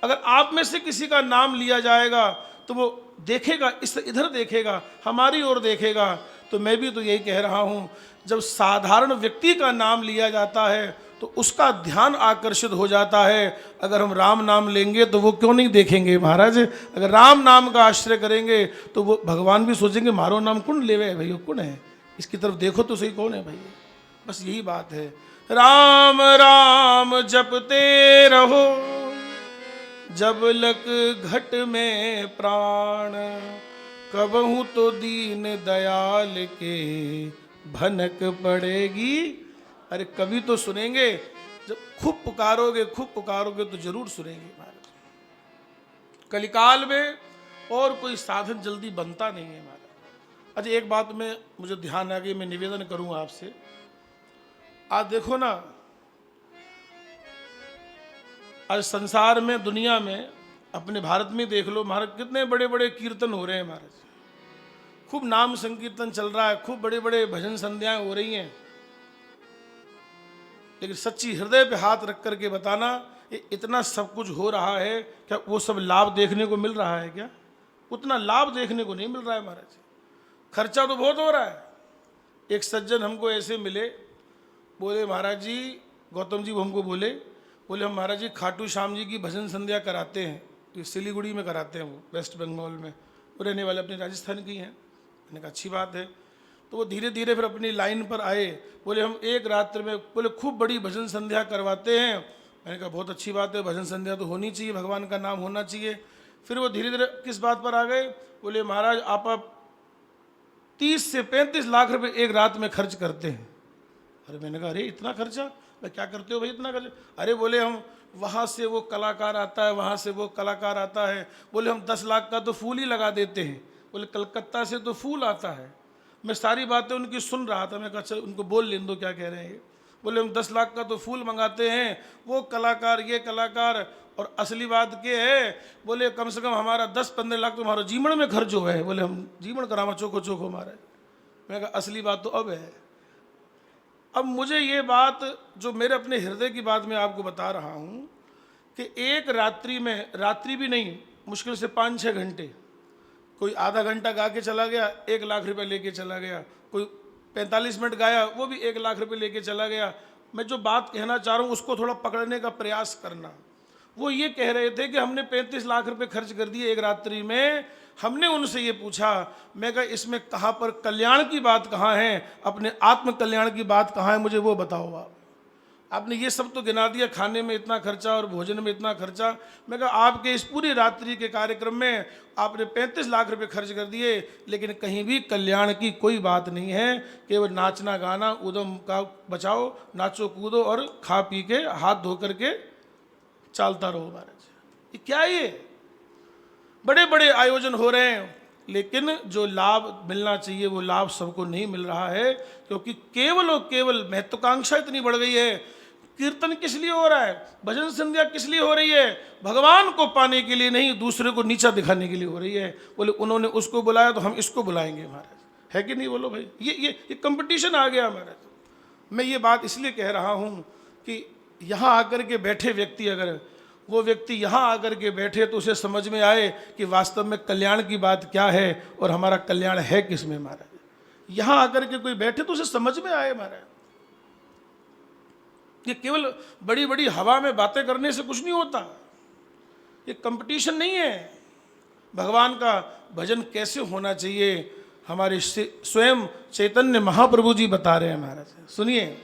अगर आप में से किसी का नाम लिया जाएगा तो वो देखेगा, इधर देखेगा, हमारी ओर देखेगा। तो मैं भी तो यही कह रहा हूँ, जब साधारण व्यक्ति का नाम लिया जाता है तो उसका ध्यान आकर्षित हो जाता है। अगर हम राम नाम लेंगे तो वो क्यों नहीं देखेंगे महाराज? अगर राम नाम का आश्रय करेंगे तो वो भगवान भी सोचेंगे मारो नाम कौन लेवे भैया, कौन है इसकी तरफ देखो तो सही, कौन है भाई? बस यही बात है। राम राम जपते रहो जब लक घट में प्राण, कबहू तो दीन दयाल के भनक पड़ेगी। अरे कभी तो सुनेंगे, जब खूब पुकारोगे तो जरूर सुनेंगे महाराज। कलिकाल में और कोई साधन जल्दी बनता नहीं है महाराज। अच्छा, एक बात में मुझे ध्यान आ गई, मैं निवेदन करूं आपसे। आज देखो ना, आज संसार में, दुनिया में, अपने भारत में देख लो महाराज, कितने बड़े बड़े कीर्तन हो रहे हैं महाराज। खूब नाम संकीर्तन चल रहा है, खूब बड़े बड़े भजन संध्याएं हो रही हैं। लेकिन सच्ची हृदय पे हाथ रख करके बताना, ये इतना सब कुछ हो रहा है, क्या वो सब लाभ देखने को मिल रहा है? क्या उतना लाभ देखने को नहीं मिल रहा है महाराज। खर्चा तो बहुत हो रहा है। एक सज्जन हमको ऐसे मिले, बोले महाराज जी, गौतम जी वो हमको बोले हम महाराज जी खाटू श्याम जी की भजन संध्या कराते हैं, तो सिलीगुड़ी में कराते हैं, वो वेस्ट बंगाल में, वो रहने वाले अपने राजस्थान की हैं। मैंने कहा अच्छी बात है। तो वो धीरे धीरे फिर अपनी लाइन पर आए, बोले हम एक रात्र में, बोले खूब बड़ी भजन संध्या करवाते हैं। मैंने कहा बहुत अच्छी बात है, भजन संध्या तो होनी चाहिए, भगवान का नाम होना चाहिए। फिर वो धीरे धीरे किस बात पर आ गए, बोले महाराज आप 30 से 35 लाख रुपए एक रात में खर्च करते हैं। अरे मैंने कहा अरे इतना खर्चा? मैं क्या करते हो भाई इतना खर्चा? अरे बोले हम वहाँ से वो कलाकार आता है, वहाँ से वो कलाकार आता है, बोले हम 10 लाख का तो फूल ही लगा देते हैं। बोले कलकत्ता से तो फूल आता है। मैं सारी बातें उनकी सुन रहा था। मैं कहा अच्छा उनको बोल लें दो क्या कह रहे हैं। बोले हम 10 लाख का तो फूल मंगाते हैं, वो कलाकार ये कलाकार, और असली बात क्या है, बोले कम से कम हमारा 10-15 लाख तो हमारा जीवन में खर्च हुआ है। बोले हम जीवन करामा चोखो चोखो हमारा। मैं कहा असली बात तो अब है। अब मुझे ये बात, जो मेरे अपने हृदय की बात मैं आपको बता रहा हूँ, कि एक रात्रि में, रात्रि भी नहीं, मुश्किल से 5-6 घंटे, कोई आधा घंटा गा के चला गया 1 लाख रुपए लेके चला गया, कोई 45 मिनट गाया वो भी 1 लाख रुपए लेके चला गया। मैं जो बात कहना चाह रहा हूँ उसको थोड़ा पकड़ने का प्रयास करना। वो ये कह रहे थे कि हमने 35 लाख रुपए खर्च कर दिए एक रात्रि में। हमने उनसे ये पूछा, मैं कहा इसमें कहाँ पर कल्याण की बात कहाँ है, अपने आत्म कल्याण की बात कहाँ है, मुझे वो बताओ आप। आपने ये सब तो गिना दिया, खाने में इतना खर्चा और भोजन में इतना खर्चा। मैं कहा आपके इस पूरी रात्रि के कार्यक्रम में आपने 35 लाख रुपए खर्च कर दिए, लेकिन कहीं भी कल्याण की कोई बात नहीं है। केवल नाचना गाना, उदम का बचाओ, नाचो कूदो और खा पी के हाथ धो करके चालता रहो महाराज। ये क्या है? ये बड़े बड़े आयोजन हो रहे हैं, लेकिन जो लाभ मिलना चाहिए वो लाभ सबको नहीं मिल रहा है, क्योंकि केवल और केवल महत्वाकांक्षा इतनी बढ़ गई है। कीर्तन किस लिए हो रहा है, भजन संध्या किस लिए हो रही है? भगवान को पाने के लिए नहीं, दूसरे को नीचा दिखाने के लिए हो रही है। बोले उन्होंने उसको बुलाया तो हम इसको बुलाएंगे महाराज। है कि नहीं बोलो भाई? ये कंपटीशन आ गया हमारा। मैं ये बात इसलिए कह रहा हूँ कि यहाँ आकर के बैठे व्यक्ति, अगर वो व्यक्ति यहाँ आकर के बैठे तो उसे समझ में आए कि वास्तव में कल्याण की बात क्या है और हमारा कल्याण है किस में महाराज। यहाँ आकर के कोई बैठे तो उसे समझ में आए महाराज। ये केवल बड़ी बड़ी हवा में बातें करने से कुछ नहीं होता। ये कंपटीशन नहीं है। भगवान का भजन कैसे होना चाहिए हमारे स्वयं चैतन्य महाप्रभु जी बता रहे हैं महाराज। सुनिए,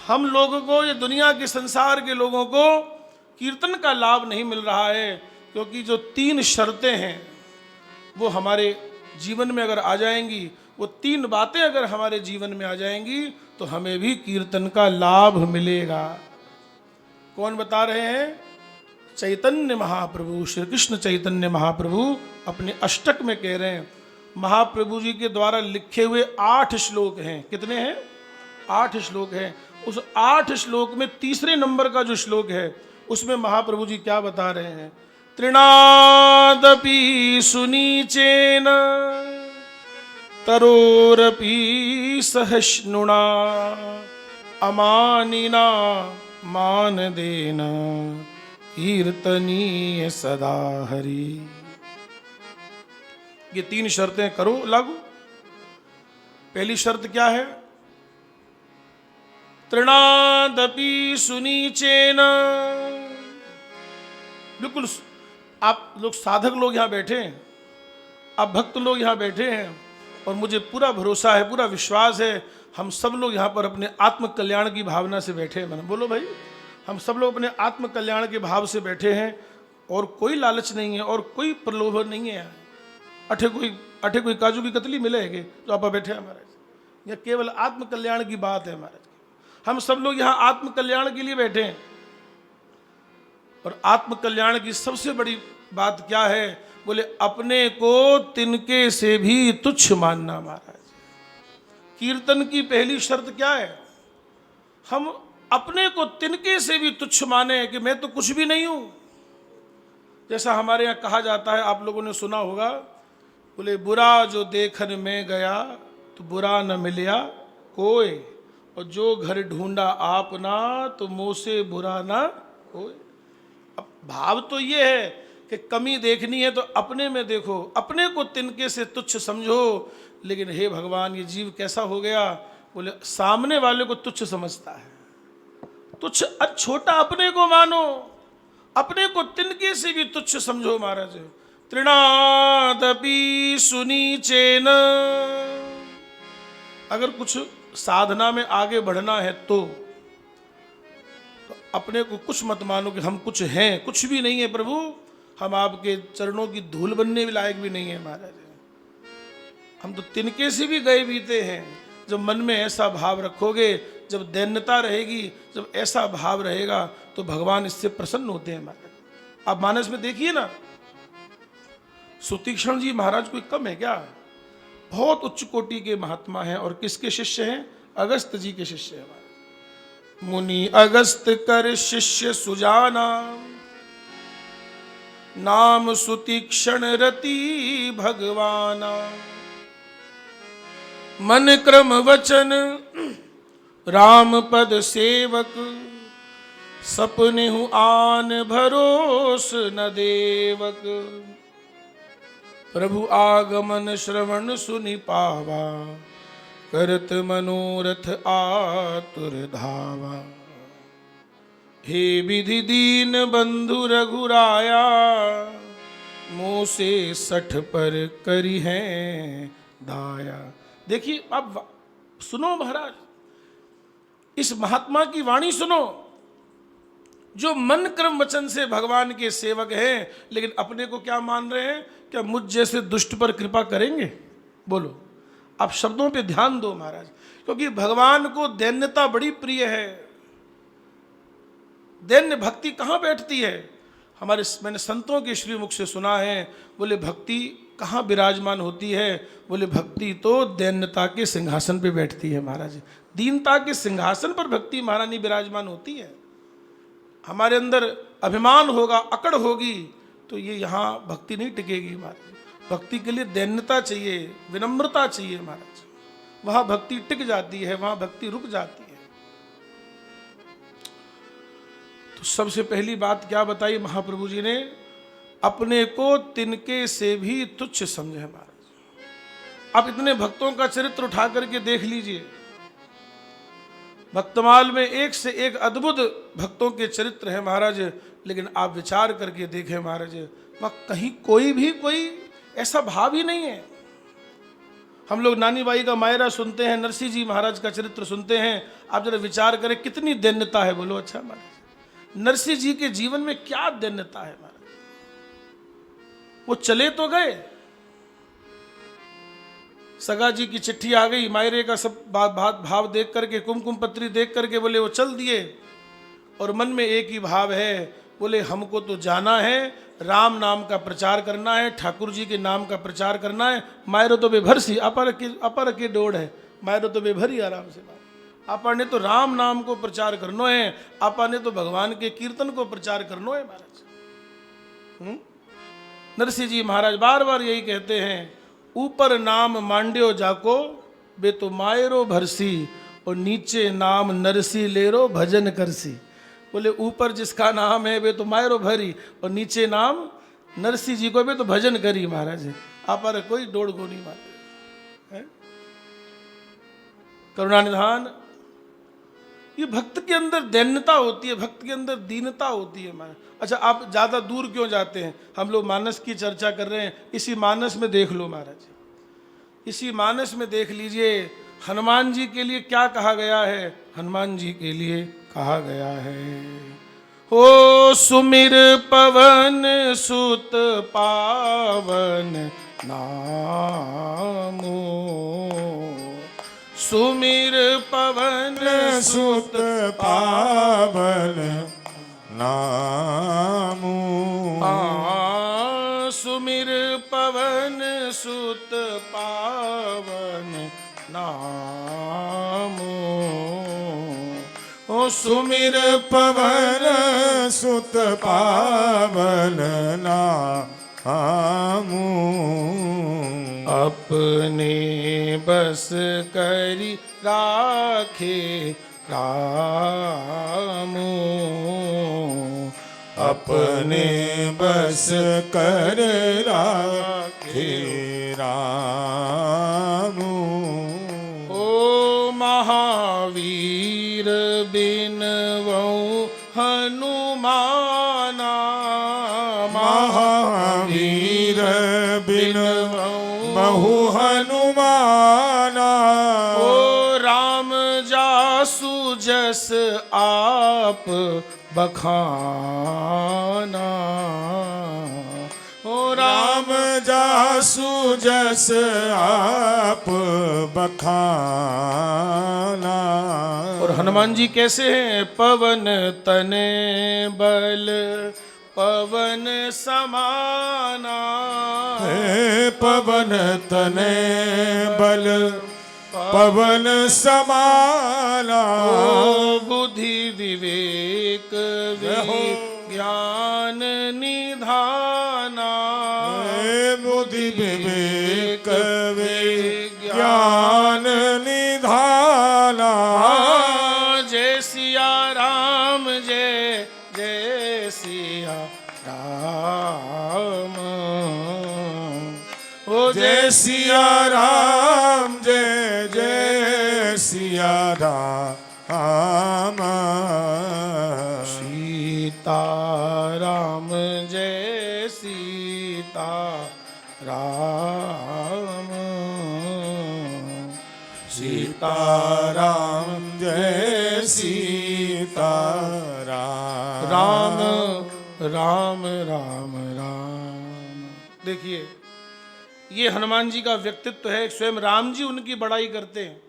हम लोगों को, ये दुनिया के संसार के लोगों को कीर्तन का लाभ नहीं मिल रहा है क्योंकि जो 3 शर्तें हैं वो हमारे जीवन में अगर आ जाएंगी, वो 3 बातें अगर हमारे जीवन में आ जाएंगी तो हमें भी कीर्तन का लाभ मिलेगा। कौन बता रहे हैं? चैतन्य महाप्रभु, श्री कृष्ण चैतन्य महाप्रभु अपने अष्टक में कह रहे हैं। महाप्रभु जी के द्वारा लिखे हुए 8 श्लोक हैं। कितने हैं? 8 श्लोक हैं। उस 8 श्लोक में तीसरे नंबर का जो श्लोक है उसमें महाप्रभु जी क्या बता रहे हैं? तृणादपि सुनीचेन तरोरपि सहिष्णुना अमानिना मानदेन कीर्तनीय सदा हरि। ये 3 शर्तें करो लागू। पहली शर्त क्या है? तृणादपि सुनीचेन। बिल्कुल आप लोग साधक लोग यहाँ बैठे हैं, आप भक्त लोग यहाँ बैठे हैं और मुझे पूरा भरोसा है, पूरा विश्वास है, हम सब लोग यहाँ पर अपने आत्म कल्याण की भावना से बैठे हैं। मैंने बोलो भाई, हम सब लोग अपने आत्म कल्याण के भाव से बैठे हैं और कोई लालच नहीं है और कोई प्रलोभन नहीं है। अठे कोई काजू की कतली मिलेगी जो आप बैठे हैं महाराज। यह केवल आत्म कल्याण की बात है महाराज। हम सब लोग यहाँ आत्म कल्याण के लिए बैठे हैं और आत्म कल्याण की सबसे बड़ी बात क्या है? बोले अपने को तिनके से भी तुच्छ मानना महाराज। कीर्तन की पहली शर्त क्या है? हम अपने को तिनके से भी तुच्छ माने कि मैं तो कुछ भी नहीं हूं। जैसा हमारे यहाँ कहा जाता है, आप लोगों ने सुना होगा, बोले बुरा जो देखन में गया तो बुरा न मिलिया कोई, और जो घर ढूंढा आपना तो मुँह से बुरा ना कोई। अब भाव तो ये है कि कमी देखनी है तो अपने में देखो, अपने को तिनके से तुच्छ समझो। लेकिन हे भगवान, ये जीव कैसा हो गया? बोले सामने वाले को तुच्छ समझता है। तुच्छ छोटा अपने को मानो, अपने को तिनके से भी तुच्छ समझो महाराज। तृणादपि सुनीचेन। अगर कुछ साधना में आगे बढ़ना है तो अपने को कुछ मत मानो कि हम कुछ हैं। कुछ भी नहीं है प्रभु, हम आपके चरणों की धूल बनने भी लायक भी नहीं है महाराज। हम तो तिनके से भी गए बीते हैं। जब मन में ऐसा भाव रखोगे, जब दैन्यता रहेगी, जब ऐसा भाव रहेगा तो भगवान इससे प्रसन्न होते हैं महाराज। आप मानस में देखिए ना, सुतीक्षण जी महाराज कोई कम है क्या? बहुत उच्च कोटि के महात्मा हैं और किसके शिष्य हैं? अगस्त जी के शिष्य हैं। मुनि अगस्त कर शिष्य सुजाना, नाम सुतीक्षण रति भगवाना। मन क्रम वचन राम पद सेवक, सपने हूँ आन भरोस न देवक। प्रभु आगमन श्रवण सुनि पावा, करत मनोरथ आतुर धावा। हे विधि दीन बंधु रघुराया, मुँह से 60 पर करी है दाया। देखिए अब सुनो महाराज, इस महात्मा की वाणी सुनो, जो मन क्रम वचन से भगवान के सेवक हैं, लेकिन अपने को क्या मान रहे हैं? क्या मुझ जैसे दुष्ट पर कृपा करेंगे? बोलो, आप शब्दों पे ध्यान दो महाराज, क्योंकि भगवान को दैन्यता बड़ी प्रिय है। दैन्य भक्ति कहाँ बैठती है? मैंने संतों के श्रीमुख से सुना है, बोले भक्ति कहाँ विराजमान होती है? बोले भक्ति तो दैन्यता के सिंहासन पे बैठती है महाराज। दीनता के सिंहासन पर भक्ति महारानी विराजमान होती है। हमारे अंदर अभिमान होगा, अकड़ होगी, तो ये यहाँ भक्ति नहीं टिकेगी महाराज। भक्ति के लिए दैन्यता चाहिए, विनम्रता चाहिए महाराज। वहां भक्ति टिक जाती है, वहां भक्ति रुक जाती है। तो सबसे पहली बात क्या बताई महाप्रभु जी ने? अपने को तिनके से भी तुच्छ समझे महाराज। आप इतने भक्तों का चरित्र उठा करके देख लीजिए, भक्तमाल में एक से एक अद्भुत भक्तों के चरित्र हैं महाराज, लेकिन आप विचार करके देखें महाराज, वहां कहीं कोई ऐसा भाव ही नहीं है। हम लोग नानी बाई का मायरा सुनते हैं, नरसिंह जी महाराज का चरित्र सुनते हैं, आप जरा विचार करें कितनी दैन्यता है। बोलो अच्छा महाराज, नरसिंह जी के जीवन में क्या दैन्यता है महाराज। वो चले तो गए, सगा जी की चिट्ठी आ गई, मायरे का सब भाव देख करके, कुमकुम पत्री देख करके बोले वो चल दिए, और मन में एक ही भाव है, बोले हमको तो जाना है, राम नाम का प्रचार करना है, ठाकुर जी के नाम का प्रचार करना है। मायरो तो बेभर सी अपर के डोड़ है, मायरो तो बेभर ही आराम से बात। आपा ने तो राम नाम को प्रचार करना है, आपा ने तो भगवान के कीर्तन को प्रचार करना है महाराज। नरसिंह जी महाराज बार बार यही कहते हैं, ऊपर नाम मांड्यो जाको बे तो मायरो भरसी, और नीचे नाम नरसी लेरो भजन करसी। बोले ऊपर जिसका नाम है वे तो मायरो भरी, और नीचे नाम नरसिंह जी को भी तो भजन करी महाराज। आप पर कोई डोड़ को नहीं मारे। करुणानिधान, ये भक्त के अंदर दैन्यता होती है, भक्त के अंदर दीनता होती है महाराज। अच्छा, आप ज्यादा दूर क्यों जाते हैं? हम लोग मानस की चर्चा कर रहे हैं, इसी मानस में देख लो महाराज, इसी मानस में देख लीजिए हनुमान जी के लिए क्या कहा गया है। हनुमान जी के लिए कहा गया है, ओ सुमिर पवन सुत पावन नामो, सुमिर पवन सुत पावन नामो, सुमिर पवन सुत पावन नामो, ओ सुमिर पवन सुत पावन नामो, अपने बस करी राखे रामो, अपने बस कर राखे रामो, ओ महावीर बिनवऊ हनुमाना, महावीर बिनवऊ बहु हनुमाना, ओ राम जासु जस आप बखाना, ओ राम जासु जस आप बखाना। और हनुमान जी कैसे हैं? पवन तने बल पवन समाना, हे पवन तने बल पवन समाना, ओ बुद्धि विवेक ज्ञान निधाना, हे बुद्धि विवेक ज्ञान निधाना, जय सिया राम जय जय सिया राम, ओ जय सिया राम जय जय सिया राम, सीता राम जय सीता राम, सीता राम जय सीता राम राम राम राम। देखिए, ये हनुमान जी का व्यक्तित्व है। स्वयं राम जी उनकी बड़ाई करते हैं।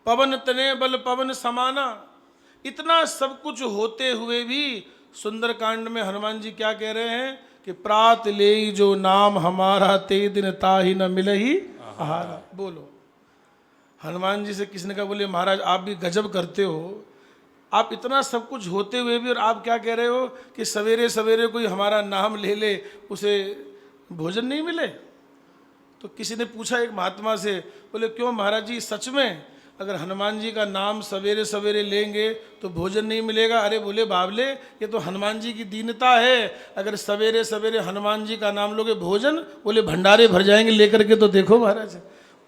पवन तने बल पवन समाना, इतना सब कुछ होते हुए भी सुंदरकांड में हनुमान जी क्या कह रहे हैं कि प्रात ले जो नाम हमारा ते दिन ताहि न मिले ही आहारा। बोलो, हनुमान जी से किसने कहा, बोले महाराज आप भी गजब करते हो, आप इतना सब कुछ होते हुए भी और आप क्या कह रहे हो कि सवेरे सवेरे कोई हमारा नाम ले ले उसे भोजन नहीं मिले। तो किसी ने पूछा एक महात्मा से, बोले क्यों महाराज जी, सच में अगर हनुमान जी का नाम सवेरे सवेरे लेंगे तो भोजन नहीं मिलेगा? अरे बोले बावले, ये तो हनुमान जी की दीनता है, अगर सवेरे सवेरे हनुमान जी का नाम लोगे भोजन, बोले भंडारे भर जाएंगे लेकर के, तो देखो महाराज,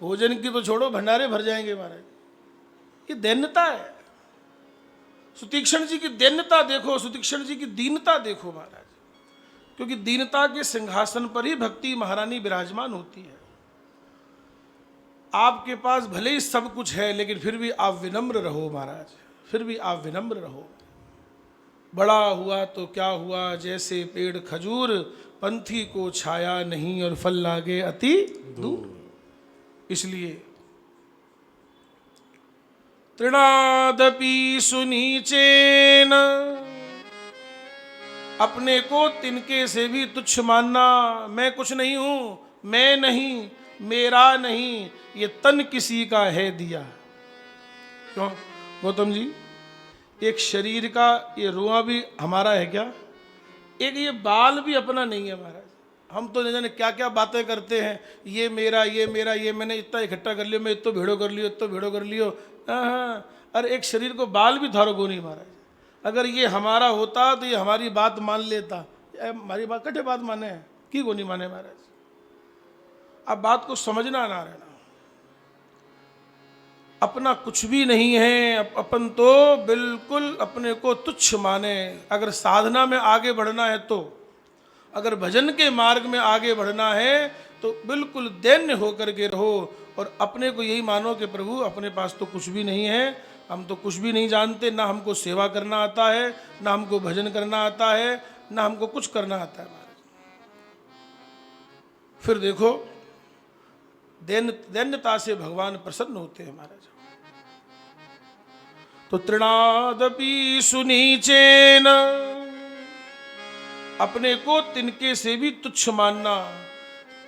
भोजन की तो छोड़ो, भंडारे भर जाएंगे महाराज। ये दैन्यता है। सुतीक्षण जी की दैन्यता देखो, सुतीक्षण जी की दीनता देखो महाराज, क्योंकि दीनता के सिंहासन पर ही भक्ति महारानी विराजमान होती है। आपके पास भले ही सब कुछ है, लेकिन फिर भी आप विनम्र रहो महाराज, फिर भी आप विनम्र रहो। बड़ा हुआ तो क्या हुआ, जैसे पेड़ खजूर, पंथी को छाया नहीं और फल लागे अति दूर। इसलिए तृणादपि सुनीचेन, अपने को तिनके से भी तुच्छ मानना। मैं कुछ नहीं हूं, मैं नहीं, मेरा नहीं, ये तन किसी का है दिया। क्यों गौतम जी, एक शरीर का ये रुआ भी हमारा है क्या? एक ये बाल भी अपना नहीं है महाराज। हम तो नहीं जाने क्या क्या बातें करते हैं, ये मेरा, ये मेरा, ये मैंने इतना इकट्ठा कर लियो, मैं इतना भेड़ो कर लियो, इतना भेड़ो कर लियो। हाँ, अरे एक शरीर को बाल भी थारो को नहीं महाराज। अगर ये हमारा होता तो ये हमारी बात मान लेता। हमारी बात कटे बात माने है कि को नहीं माने महाराज। अब बात को समझना ना रहना, अपना कुछ भी नहीं है, अपन तो बिल्कुल अपने को तुच्छ माने। अगर साधना में आगे बढ़ना है तो, अगर भजन के मार्ग में आगे बढ़ना है तो बिल्कुल दैन्य होकर के रहो और अपने को यही मानो कि प्रभु अपने पास तो कुछ भी नहीं है, हम तो कुछ भी नहीं जानते, ना हमको सेवा करना आता है, ना हमको भजन करना आता है, ना हमको कुछ करना आता है महाराज। फिर देखो दैन्यता से भगवान प्रसन्न होते हैं महाराज। तो तृणादपि सुनीचेन, अपने को तिनके से भी तुच्छ मानना।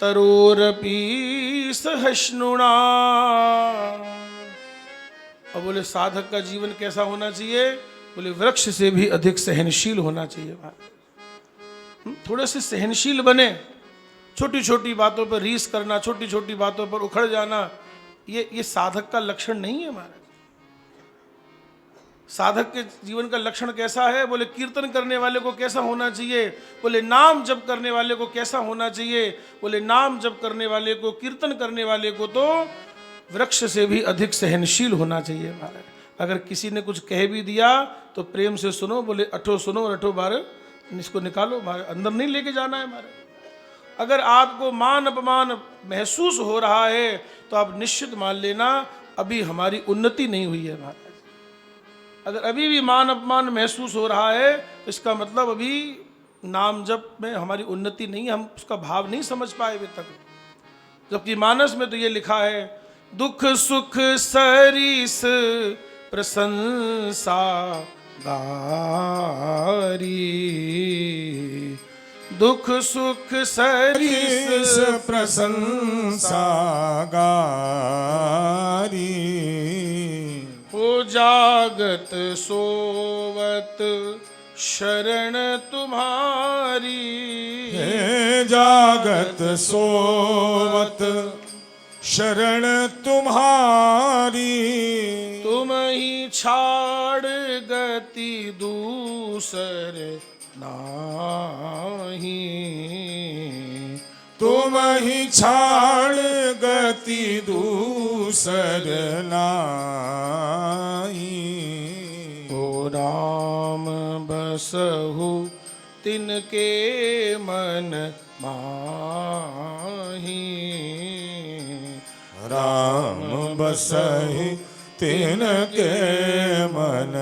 तरोरपि सहिष्णुना, और बोले साधक का जीवन कैसा होना चाहिए? बोले वृक्ष से भी अधिक सहनशील होना चाहिए महाराज। थोड़े से सहनशील बने, छोटी छोटी बातों पर रीस करना, छोटी छोटी बातों पर उखड़ जाना, ये साधक का लक्षण नहीं है महाराज। साधक के जीवन का लक्षण कैसा है? बोले कीर्तन करने वाले को कैसा होना चाहिए? बोले नाम जप करने वाले को कैसा होना चाहिए? बोले नाम जप करने वाले को, कीर्तन करने वाले को तो वृक्ष से भी अधिक सहनशील होना चाहिए महाराज। अगर किसी ने कुछ कह भी दिया तो प्रेम से सुनो, बोले अठो सुनो और अठो बार इसको निकालो, अंदर नहीं लेके जाना है महाराज। अगर आपको मान अपमान महसूस हो रहा है तो आप निश्चित मान लेना अभी हमारी उन्नति नहीं हुई है महाराज। अगर अभी भी मान अपमान महसूस हो रहा है तो इसका मतलब अभी नाम जप में हमारी उन्नति नहीं है, हम उसका भाव नहीं समझ पाए अभी तक। जबकि मानस में तो ये लिखा है, दुख सुख सरिस प्रशंसा गारी, दुख सुख सरिस प्रशंसा गारी। हो जागत सोवत शरण तुम्हारी, हे जागत सोवत शरण तुम्हारी। तुम ही छाड़ गति दूसर नाही, तुम ही छाड़ गति दूसर नाही। ओ राम बसहु तिनके मन माही, राम बसहि तिनके मन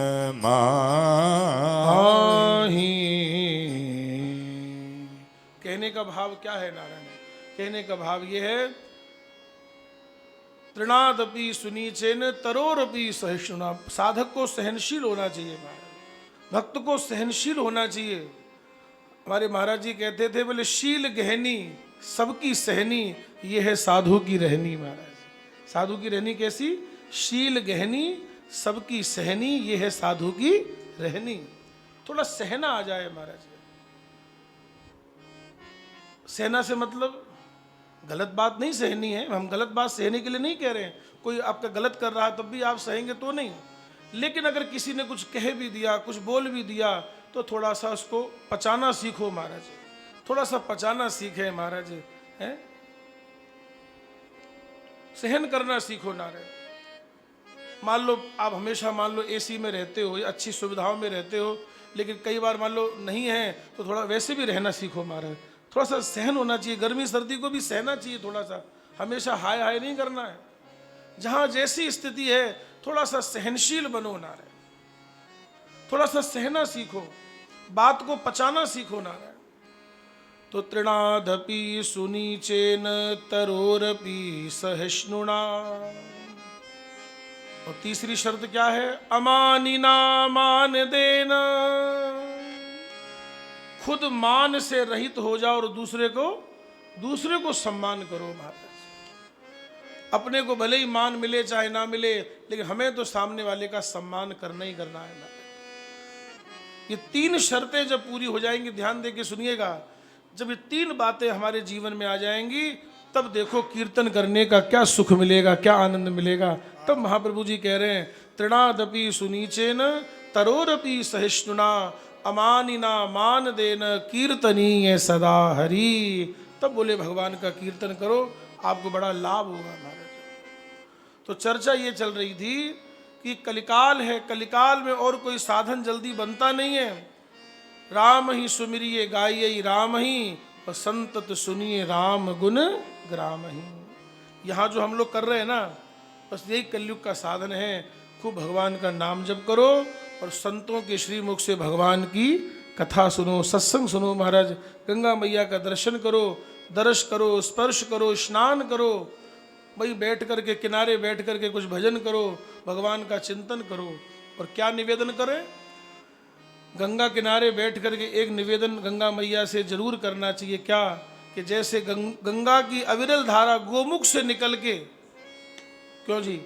माही। कहने का भाव क्या है नारायण? कहने का भाव ये है, तृणादपि सुनीचेन तरोरपि सहिष्णुना। साधक को सहनशील होना चाहिए महाराज, भक्त को सहनशील होना चाहिए। हमारे महाराज जी कहते थे, बोले शील गहनी सबकी सहनी, ये है साधु की रहनी महाराज। साधु की रहनी कैसी? शील गहनी सबकी सहनी, ये है साधु की रहनी। थोड़ा सहना आ जाए महाराज। सहना से मतलब गलत बात नहीं सहनी है, हम गलत बात सहने के लिए नहीं कह रहे हैं, कोई आपका गलत कर रहा है तब भी आप सहेंगे तो नहीं, लेकिन अगर किसी ने कुछ कह भी दिया, कुछ बोल भी दिया, तो थोड़ा सा उसको पचाना सीखो महाराज, थोड़ा सा पचाना सीखे महाराज, है सहन करना सीखो नारायण। मान लो आप हमेशा मान लो एसी में रहते हो, अच्छी सुविधाओं में रहते हो, लेकिन कई बार मान लो नहीं है तो थोड़ा वैसे भी रहना सीखो महाराज, थोड़ा सा सहन होना चाहिए, गर्मी सर्दी को भी सहना चाहिए थोड़ा सा, हमेशा हाय हाय नहीं करना है, जहां जैसी स्थिति है थोड़ा सा सहनशील बनो नारायण, थोड़ा सा सहना सीखो, बात को पचाना सीखो नारायण। तो तृणादपि सुनीचेन तरोरपि सहिष्णुना, और तीसरी शर्त क्या है, अमानिना मान देना, खुद मान से रहित हो जाओ और दूसरे को सम्मान करो महाराज। अपने को भले ही मान मिले चाहे ना मिले, लेकिन हमें तो सामने वाले का सम्मान करना ही करना है महाराज। ये 3 शर्तें जब पूरी हो जाएंगी, ध्यान देके सुनिएगा, जब ये 3 बातें हमारे जीवन में आ जाएंगी, तब देखो कीर्तन करने का क्या सुख मिलेगा, क्या आनंद मिलेगा। तब महाप्रभु जी कह रहे हैं, तृणादपि सुनीचेन तरोरपि सहिष्णुना अमानिना मान देन कीर्तनीय सदा हरि। तब बोले भगवान का कीर्तन करो, आपको बड़ा लाभ होगा महाराज। तो चर्चा ये चल रही थी कि कलिकाल है, कलिकाल में और कोई साधन जल्दी बनता नहीं है, राम ही सुमिरिये गाइये राम ही, और संतत सुनिए राम गुण ग्राम ही। यहाँ जो हम लोग कर रहे हैं ना, बस यही कलयुग का साधन है। खूब भगवान का नाम जप करो और संतों के श्रीमुख से भगवान की कथा सुनो, सत्संग सुनो महाराज, गंगा मैया का दर्शन करो, दर्श करो, स्पर्श करो, स्नान करो, भाई बैठ करके किनारे बैठ करके कुछ भजन करो, भगवान का चिंतन करो। और क्या निवेदन करें, गंगा किनारे बैठ करके एक निवेदन गंगा मैया से जरूर करना चाहिए, क्या कि जैसे गंगा की अविरल धारा गोमुख से निकल के, क्यों जी,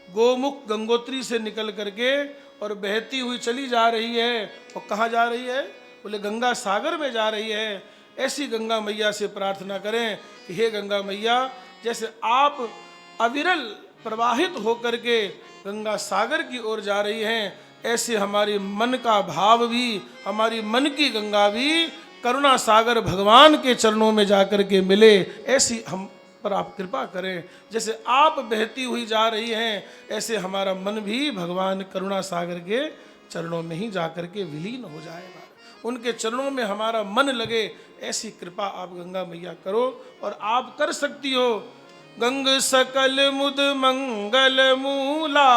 गोमुख गंगोत्री से निकल करके और बहती हुई चली जा रही है, और कहाँ जा रही है, बोले गंगा सागर में जा रही है। ऐसी गंगा मैया से प्रार्थना करें कि हे गंगा मैया, जैसे आप अविरल प्रवाहित होकर के गंगा सागर की ओर जा रही हैं, ऐसे हमारे मन का भाव भी, हमारी मन की गंगा भी करुणा सागर भगवान के चरणों में जाकर के मिले। ऐसी हम पर आप कृपा करें, जैसे आप बहती हुई जा रही हैं, ऐसे हमारा मन भी भगवान करुणा सागर के चरणों में ही जाकर के विलीन हो जाएगा, उनके चरणों में हमारा मन लगे। ऐसी कृपा आप गंगा मैया करो, और आप कर सकती हो। गंग सकल मुद मंगल मूला,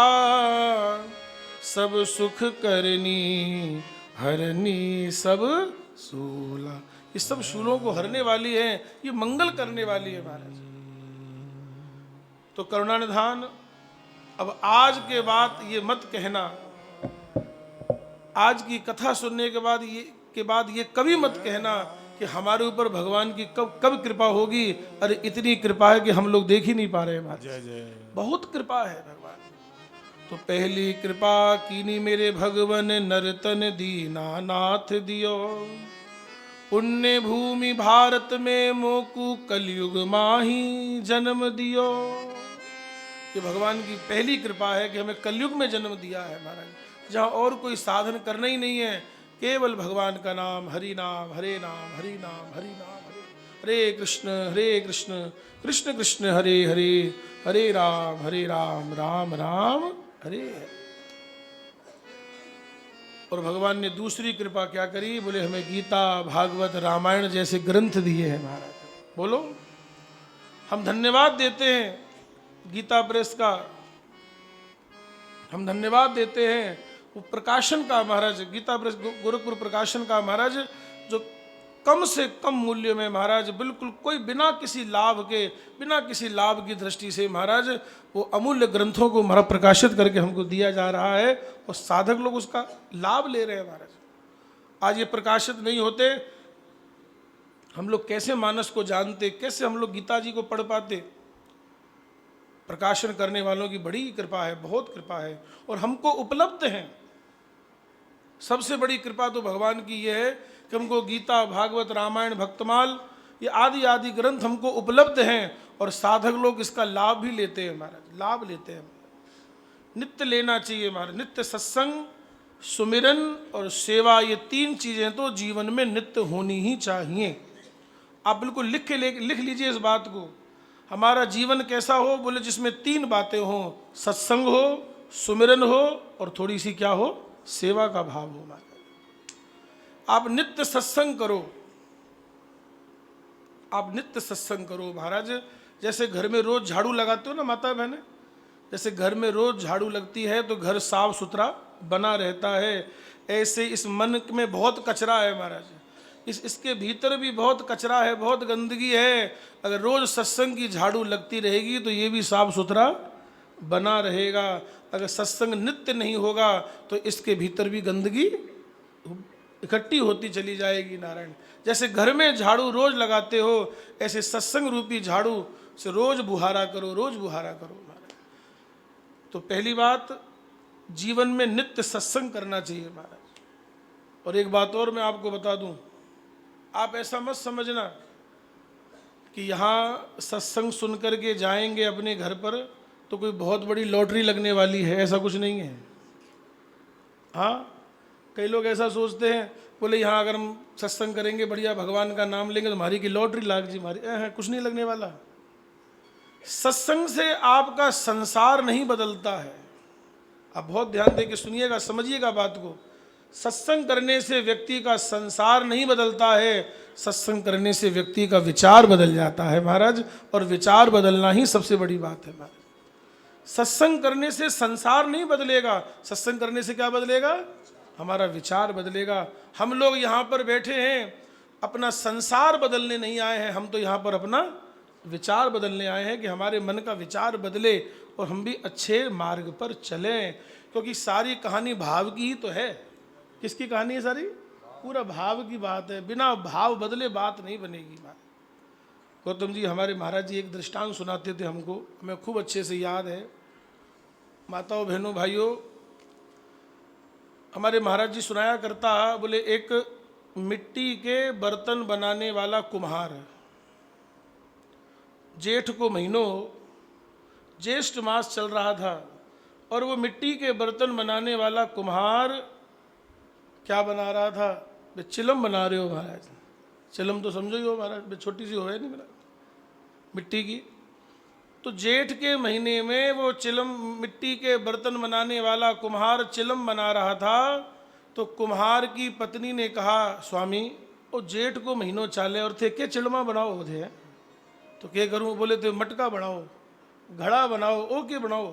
सब सुख करनी हरनी सब सूला। ये सब शूलों को हरने वाली है, ये मंगल करने वाली है महाराज। तो करुणानिधान, अब आज के बाद ये मत कहना, आज की कथा सुनने के बाद ये कभी मत कहना कि हमारे ऊपर भगवान की कब कृपा होगी। अरे इतनी कृपा है कि हम लोग देख ही नहीं पा रहे हैं महाराज, बहुत कृपा है भगवान। तो पहली कृपा कीनी मेरे भगवन, नरतन दीना नाथ दियो, पुण्य भूमि भारत में मोकू कलयुग माही जन्म दियो। ये भगवान की पहली कृपा है कि हमें कलयुग में जन्म दिया है महाराज, जहाँ और कोई साधन करना ही नहीं है, केवल भगवान का नाम, हरि नाम हरे नाम, हरि नाम हरि नाम, हरे कृष्ण कृष्ण कृष्ण हरे हरे, हरे राम राम राम हरे। और भगवान ने दूसरी कृपा क्या करी, बोले हमें गीता भागवत रामायण जैसे ग्रंथ दिए हैं महाराज। बोलो, हम धन्यवाद देते हैं गीता प्रेस का, हम धन्यवाद देते हैं वो प्रकाशन का महाराज, गीता प्रेस गोरखपुर प्रकाशन का महाराज, जो कम से कम मूल्य में महाराज, बिल्कुल कोई बिना किसी लाभ की दृष्टि से महाराज वो अमूल्य ग्रंथों को महाराज प्रकाशित करके हमको दिया जा रहा है, और साधक लोग उसका लाभ ले रहे हैं महाराज। आज ये प्रकाशित नहीं होते, हम लोग कैसे मानस को जानते, कैसे हम लोग गीता जी को पढ़ पाते। प्रकाशन करने वालों की बड़ी कृपा है, बहुत कृपा है, और हमको उपलब्ध है। सबसे बड़ी कृपा तो भगवान की ये है कि हमको गीता भागवत रामायण भक्तमाल ये आदि आदि ग्रंथ हमको उपलब्ध हैं और साधक लोग इसका लाभ भी लेते हैं महाराज, लाभ लेते हैं। नित्य लेना चाहिए महाराज, नित्य सत्संग, सुमिरन और सेवा, ये तीन चीज़ें तो जीवन में नित्य होनी ही चाहिए। आप बिल्कुल लिख लीजिए इस बात को। हमारा जीवन कैसा हो, बोले जिसमें तीन बातें हों, सत्संग हो, सुमिरन हो और थोड़ी सी क्या हो, सेवा का भाव हो महाराज। आप नित्य सत्संग करो, आप नित्य सत्संग करो महाराज। जैसे घर में रोज झाड़ू लगाते हो ना माता बहने, जैसे घर में रोज झाड़ू लगती है तो घर साफ सुथरा बना रहता है, ऐसे इस मन में बहुत कचरा है महाराज, इसके भीतर भी बहुत कचरा है, बहुत गंदगी है। अगर रोज सत्संग की झाड़ू लगती रहेगी तो ये भी साफ सुथरा बना रहेगा। अगर सत्संग नित्य नहीं होगा तो इसके भीतर भी गंदगी इकट्ठी होती चली जाएगी नारायण। जैसे घर में झाड़ू रोज लगाते हो, ऐसे सत्संग रूपी झाड़ू से रोज बुहारा करो, रोज बुहारा करो महाराज। तो पहली बात, जीवन में नित्य सत्संग करना चाहिए महाराज। और एक बात और मैं आपको बता दूं, आप ऐसा मत समझना कि यहाँ सत्संग सुन करके जाएंगे अपने घर पर तो कोई बहुत बड़ी लॉटरी लगने वाली है, ऐसा कुछ नहीं है। हाँ, कई लोग ऐसा सोचते हैं, बोले यहाँ अगर हम सत्संग करेंगे, बढ़िया भगवान का नाम लेंगे तो हमारी की लॉटरी लाग जी हमारी, कुछ नहीं लगने वाला। सत्संग से आपका संसार नहीं बदलता है। आप बहुत ध्यान दे के सुनिएगा, समझिएगा बात को। सत्संग करने से व्यक्ति का संसार नहीं बदलता है, सत्संग करने से व्यक्ति का विचार बदल जाता है महाराज। और विचार बदलना ही सबसे बड़ी बात है महाराज। सत्संग करने से संसार नहीं बदलेगा, सत्संग करने से क्या बदलेगा, हमारा विचार बदलेगा। हम लोग यहाँ पर बैठे हैं, अपना संसार बदलने नहीं आए हैं, हम तो यहाँ पर अपना विचार बदलने आए हैं कि हमारे मन का विचार बदले और हम भी अच्छे मार्ग पर चलें। क्योंकि सारी कहानी भाव की ही तो है। किसकी कहानी है सारी? पूरा भाव की बात है। बिना भाव बदले बात नहीं बनेगी। गौतम जी, हमारे महाराज जी एक दृष्टांत सुनाते थे हमको, हमें खूब अच्छे से याद है। माताओं, बहनों, भाइयों, हमारे महाराज जी सुनाया करता, बोले एक मिट्टी के बर्तन बनाने वाला कुम्हार, जेठ को महीनों, ज्येष्ठ मास चल रहा था और वो मिट्टी के बर्तन बनाने वाला कुम्हार क्या बना रहा था? बे चिलम बना रहे हो महाराज। चिलम तो समझो ही हो महाराज, बे छोटी सी हो है नहीं महाराज, मिट्टी की। तो जेठ के महीने में वो चिलम, मिट्टी के बर्तन बनाने वाला कुम्हार चिलम बना रहा था। तो कुम्हार की पत्नी ने कहा, स्वामी वो जेठ को महीनों चाले और थे के चिलमा बनाओ हो थे, तो क्या करूँ? बोले थे मटका बनाओ, घड़ा बनाओ, ओके बनाओ।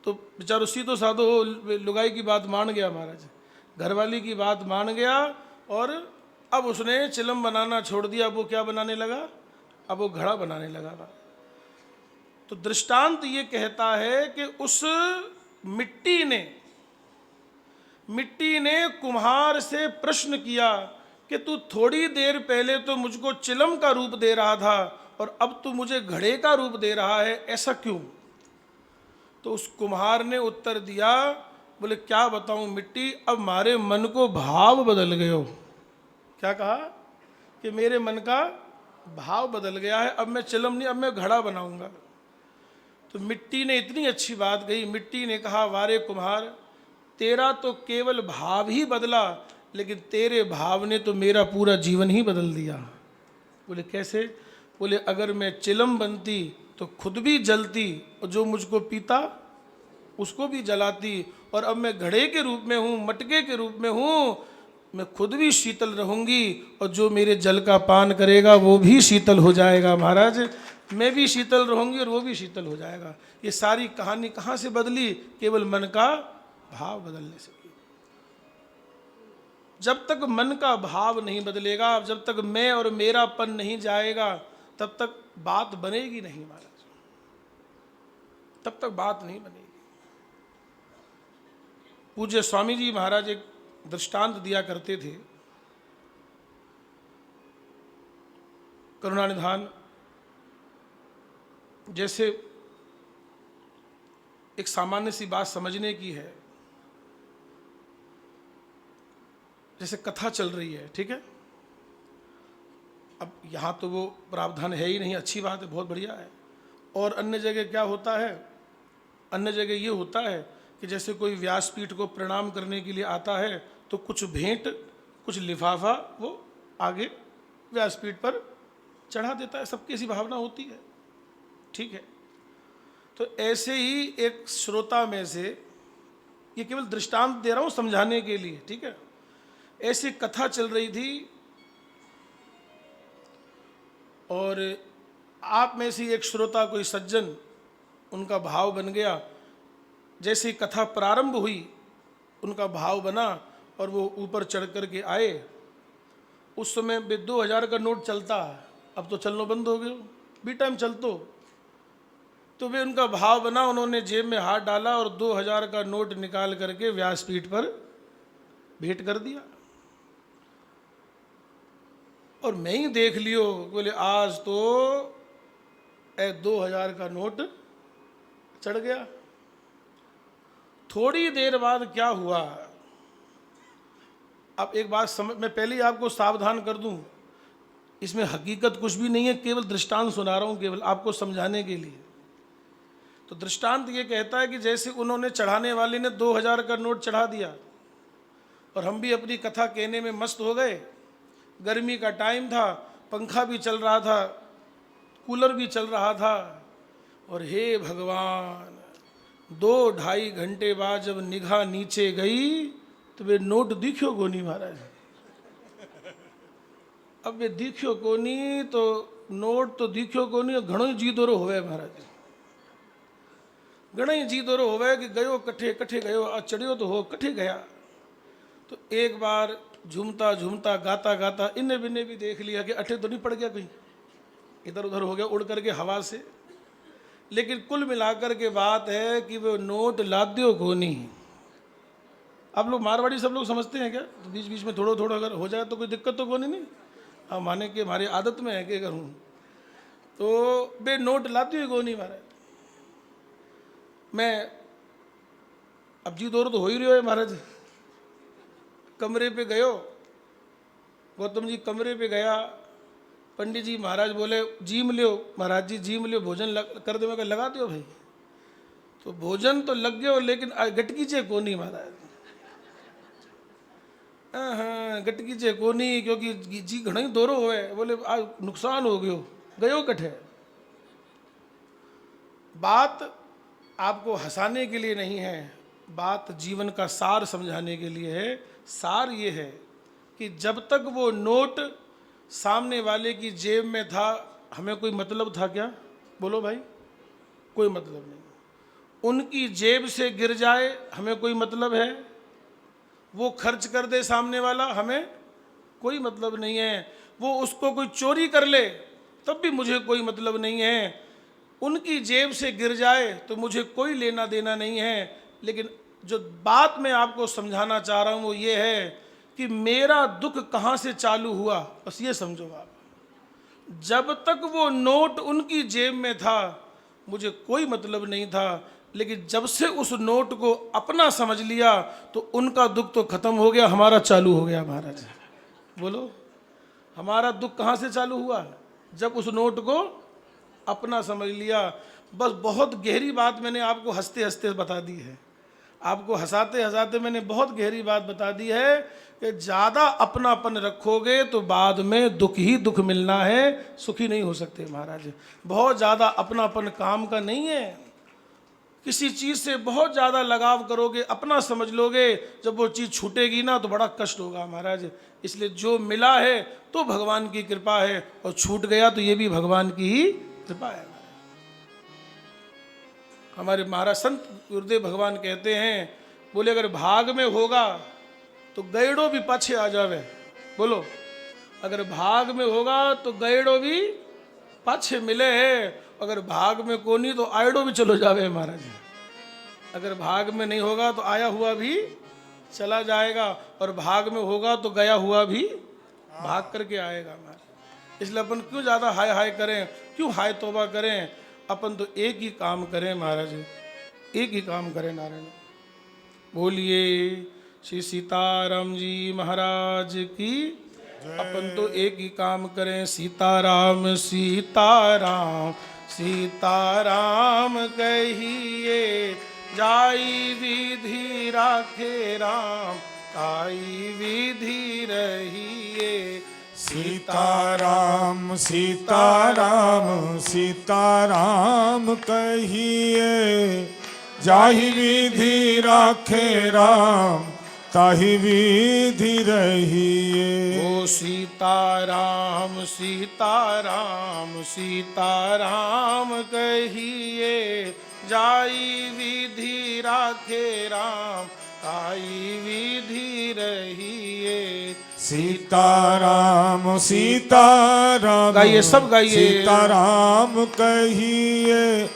तो बेचारो सीधो साधो लुगाई की बात मान गया महाराज, घरवाली की बात मान गया और अब उसने चिलम बनाना छोड़ दिया। अब वो क्या बनाने लगा? अब वो घड़ा बनाने लगा। तो दृष्टांत ये कहता है कि उस मिट्टी ने कुम्हार से प्रश्न किया कि तू थोड़ी देर पहले तो मुझको चिलम का रूप दे रहा था और अब तू मुझे घड़े का रूप दे रहा है, ऐसा क्यों? तो उस कुम्हार ने उत्तर दिया, बोले क्या बताऊं मिट्टी, अब हमारे मन को भाव बदल गए हो। क्या कहा? कि मेरे मन का भाव बदल गया है, अब मैं चिलम नहीं, अब मैं घड़ा बनाऊंगा। तो मिट्टी ने इतनी अच्छी बात कही। मिट्टी ने कहा, वारे कुम्हार, तेरा तो केवल भाव ही बदला, लेकिन तेरे भाव ने तो मेरा पूरा जीवन ही बदल दिया। बोले कैसे? बोले अगर मैं चिलम बनती तो खुद भी जलती और जो मुझको पीता उसको भी जलाती, और अब मैं घड़े के रूप में हूँ, मटके के रूप में हूँ, मैं खुद भी शीतल रहूँगी और जो मेरे जल का पान करेगा वो भी शीतल हो जाएगा महाराज। मैं भी शीतल रहूँगी और वो भी शीतल हो जाएगा। ये सारी कहानी कहाँ से बदली? केवल मन का भाव बदलने से। जब तक मन का भाव नहीं बदलेगा, जब तक मैं और मेरापन नहीं जाएगा, तब तक बात बनेगी नहीं महाराज, तब तक बात नहीं बनेगी। पूज्य स्वामी जी महाराज एक दृष्टांत दिया करते थे। करुणानिधान, जैसे एक सामान्य सी बात समझने की है, जैसे कथा चल रही है, ठीक है, अब यहाँ तो वो प्रावधान है ही नहीं, अच्छी बात है, बहुत बढ़िया है। और अन्य जगह क्या होता है, अन्य जगह ये होता है कि जैसे कोई व्यासपीठ को प्रणाम करने के लिए आता है तो कुछ भेंट, कुछ लिफाफा वो आगे व्यासपीठ पर चढ़ा देता है, सबकी ऐसी भावना होती है, ठीक है। तो ऐसे ही एक श्रोता में से, ये केवल दृष्टांत दे रहा हूँ समझाने के लिए, ठीक है। ऐसी कथा चल रही थी और आप में से एक श्रोता, कोई सज्जन, उनका भाव बन गया। जैसे ही कथा प्रारंभ हुई उनका भाव बना और वो ऊपर चढ़ कर के आए। उस समय 2000 का नोट चलता, अब तो चलना बंद हो गया, बी टाइम चलतो। तो वे उनका भाव बना, उन्होंने जेब में हाथ डाला और 2000 का नोट निकाल करके व्यासपीठ पर भेंट कर दिया। और मैं ही देख लियो, बोले आज तो 2000 का नोट चढ़ गया। थोड़ी देर बाद क्या हुआ, अब एक बात समझ, मैं पहले ही आपको सावधान कर दूं, इसमें हकीकत कुछ भी नहीं है, केवल दृष्टांत सुना रहा हूं, केवल आपको समझाने के लिए। तो दृष्टांत ये कहता है कि जैसे उन्होंने, चढ़ाने वाले ने 2000 का नोट चढ़ा दिया और हम भी अपनी कथा कहने में मस्त हो गए। गर्मी का टाइम था, पंखा भी चल रहा था, कूलर भी चल रहा था, और हे भगवान, 2-2.5 घंटे बाद जब निगाह नीचे गई तो वे नोट दिखियो को नहीं महाराज। अब वे दिखियो को नहीं तो नोट तो दिखियो को नहीं, घणो ही जी दोरो होवे महाराज, घणो ही जी दोरो होवे कि गयो कठे कठे गयो, आ चढ़ियो तो हो कठे गया। तो एक बार झूमता झूमता गाता गाता इन्हें बिन्ने भी देख लिया कि अठे तो नहीं पड़ गया, कहीं इधर उधर हो गया उड़ करके हवा से। लेकिन कुल मिलाकर के बात है कि वो नोट लाद्यो को नहीं। आप लोग मारवाड़ी सब लोग समझते हैं क्या? तो बीच बीच में थोड़ा थोड़ा अगर हो जाए तो कोई दिक्कत तो कोई नहीं। हाँ, माने कि हमारी आदत में है कि अगर हूँ तो बे नोट लाद्यो को नहीं महाराज। मैं अब जी दौर तो हो ही रही है महाराज। कमरे पे गयो, गौतम जी कमरे पे गया, पंडित जी महाराज बोले जीम लियो, महाराज जी जीम लियो, भोजन कर दे। मैं लगा दो भाई। तो भोजन तो लग गयो, लेकिन गटकी चे को नहीं महाराज। हाँ, गटकी चे को नहीं, क्योंकि जी घना ही दौरो हुए। बोले आज नुकसान हो गयो कठे। बात आपको हंसाने के लिए नहीं है, बात जीवन का सार समझाने के लिए है। सार ये है कि जब तक वो नोट सामने वाले की जेब में था, हमें कोई मतलब था क्या? बोलो भाई, कोई मतलब नहीं। उनकी जेब से गिर जाए, हमें कोई मतलब है? वो खर्च कर दे सामने वाला, हमें कोई मतलब नहीं है। वो उसको कोई चोरी कर ले तब भी मुझे कोई मतलब नहीं है। उनकी जेब से गिर जाए तो मुझे कोई लेना देना नहीं है। लेकिन जो बात मैं आपको समझाना चाह रहा हूँ वो ये है कि मेरा दुख कहाँ से चालू हुआ, बस ये समझो आप। जब तक वो नोट उनकी जेब में था मुझे कोई मतलब नहीं था, लेकिन जब से उस नोट को अपना समझ लिया तो उनका दुख तो खत्म हो गया, हमारा चालू हो गया महाराज। बोलो, हमारा दुख कहाँ से चालू हुआ? जब उस नोट को अपना समझ लिया। बस बहुत गहरी बात मैंने आपको हंसते हंसते बता दी है, आपको हंसाते हंसाते मैंने बहुत गहरी बात बता दी है कि ज़्यादा अपनापन रखोगे तो बाद में दुख ही दुख मिलना है, सुखी नहीं हो सकते महाराज। बहुत ज़्यादा अपनापन काम का नहीं है। किसी चीज़ से बहुत ज़्यादा लगाव करोगे, अपना समझ लोगे, जब वो चीज़ छूटेगी ना तो बड़ा कष्ट होगा महाराज। इसलिए जो मिला है तो भगवान की कृपा है, और छूट गया तो ये भी भगवान की ही कृपा है। हमारे महाराज संत गुरुदेव भगवान कहते हैं, बोले अगर भाग में होगा तो गैड़ो भी पाछे आ जावे। बोलो, अगर भाग में होगा तो गैड़ो भी पाछे मिले है, अगर भाग में को नहीं तो आयडो भी चलो जावे महाराज। अगर भाग में नहीं होगा तो आया हुआ भी चला जाएगा, और भाग में होगा तो गया हुआ भी भाग करके आएगा महाराज। इसलिए अपन क्यों ज़्यादा हाय हाय करें, क्यों हाय तौबा करें? अपन तो एक ही काम करें महाराज, एक ही काम करें। नारायण बोलिए श्री सीताराम जी महाराज की अपन तो एक ही काम करें, सीताराम सीताराम सीताराम कहिए, जाई विधि राखे राम, ताई विधि रहिए। सीताराम सीताराम सीताराम कहिए, जाहि विधि राखे राम, ताहि विधि रहिए। ओ सीताराम सीताराम सीताराम कहिए, जाई विधि राखे राम, ताई विधि रहिए। सीताराम सीताराम गाइए, सब गाइए। सीताराम कहिए,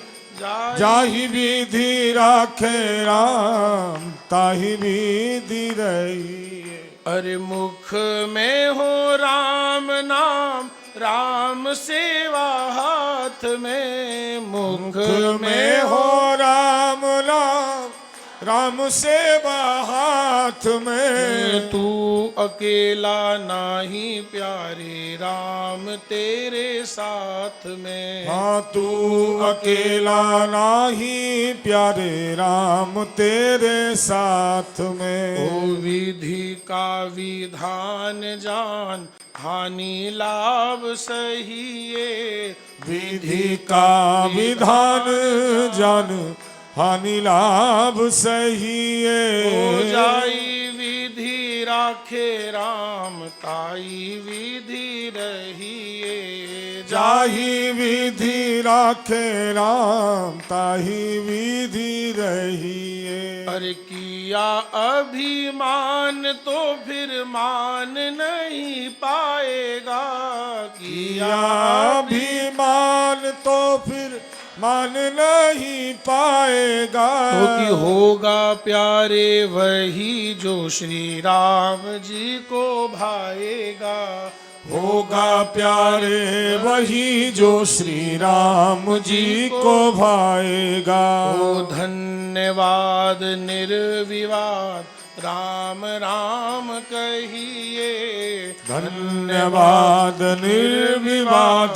जाहि विधि राखे राम, ताहि विधि रहिए। अरे मुख में हो राम नाम, राम सेवा हाथ में। मुख में हो राम नाम, राम सेवा हाथ में। तू अकेला नाही प्यारे, राम तेरे साथ में। हाँ तू अकेला नाही प्यारे, राम तेरे साथ में। ओ विधि का विधान जान, हानि लाभ सहिए। विधि का विधान जान, हानि लाभ सहिए। हो जाई विधि राखे राम, ताई विधि रहिए। जाहि विधि राखे राम, ताहि विधि रहिए। अरे किया अभिमान तो फिर मान नहीं पाएगा। किया अभिमान तो फिर मान नहीं पाएगा। तो कि होगा प्यारे वही जो श्री राम जी को भाएगा। होगा प्यारे वही जो श्री राम जी को भाएगा। ओ धन्यवाद निर्विवाद, राम राम कहिए। धन्यवाद निर्विवाद,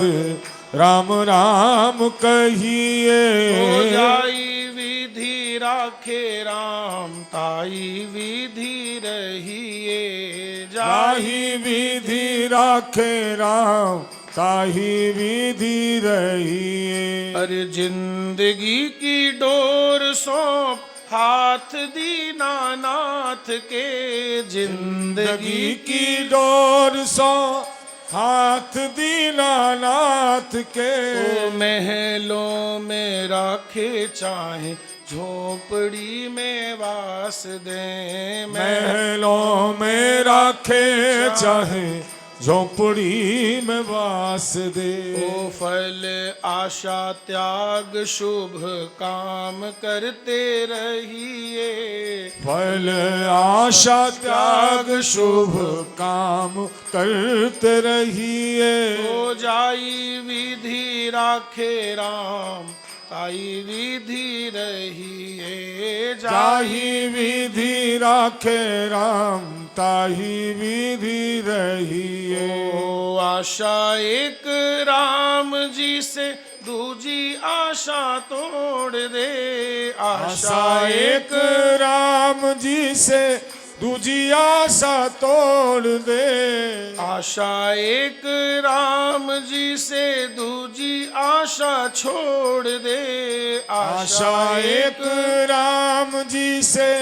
राम राम कहिए। हो जाई विधि राखे राम, ताई विधि रहिए। जाहि विधि राखे राम, ताहि विधि रहिए। अरे जिंदगी की डोर सौंप हाथ दीनानाथ के। जिंदगी की डोर सो हाथ दीनानाथ के। ओ महलों में राखे चाहे, झोपड़ी में वास दे। महलों में राखे चाहे, झोपड़ी में वास दे। ओ फल आशा त्याग शुभ काम करते रहिए। फल आशा त्याग शुभ काम करते रहिए। हो जाई विधि राखे राम, ताई विधि रहिए। जाहि विधि राखे राम, ताहि विधि रहिए। ओ आशा एक राम जी से, दूजी आशा तोड़ दे। आशा एक राम जी से, दूजी आशा तोड़ दे। आशा एक राम जी से, दूजी आशा छोड़ दे। आशा एक राम जी से,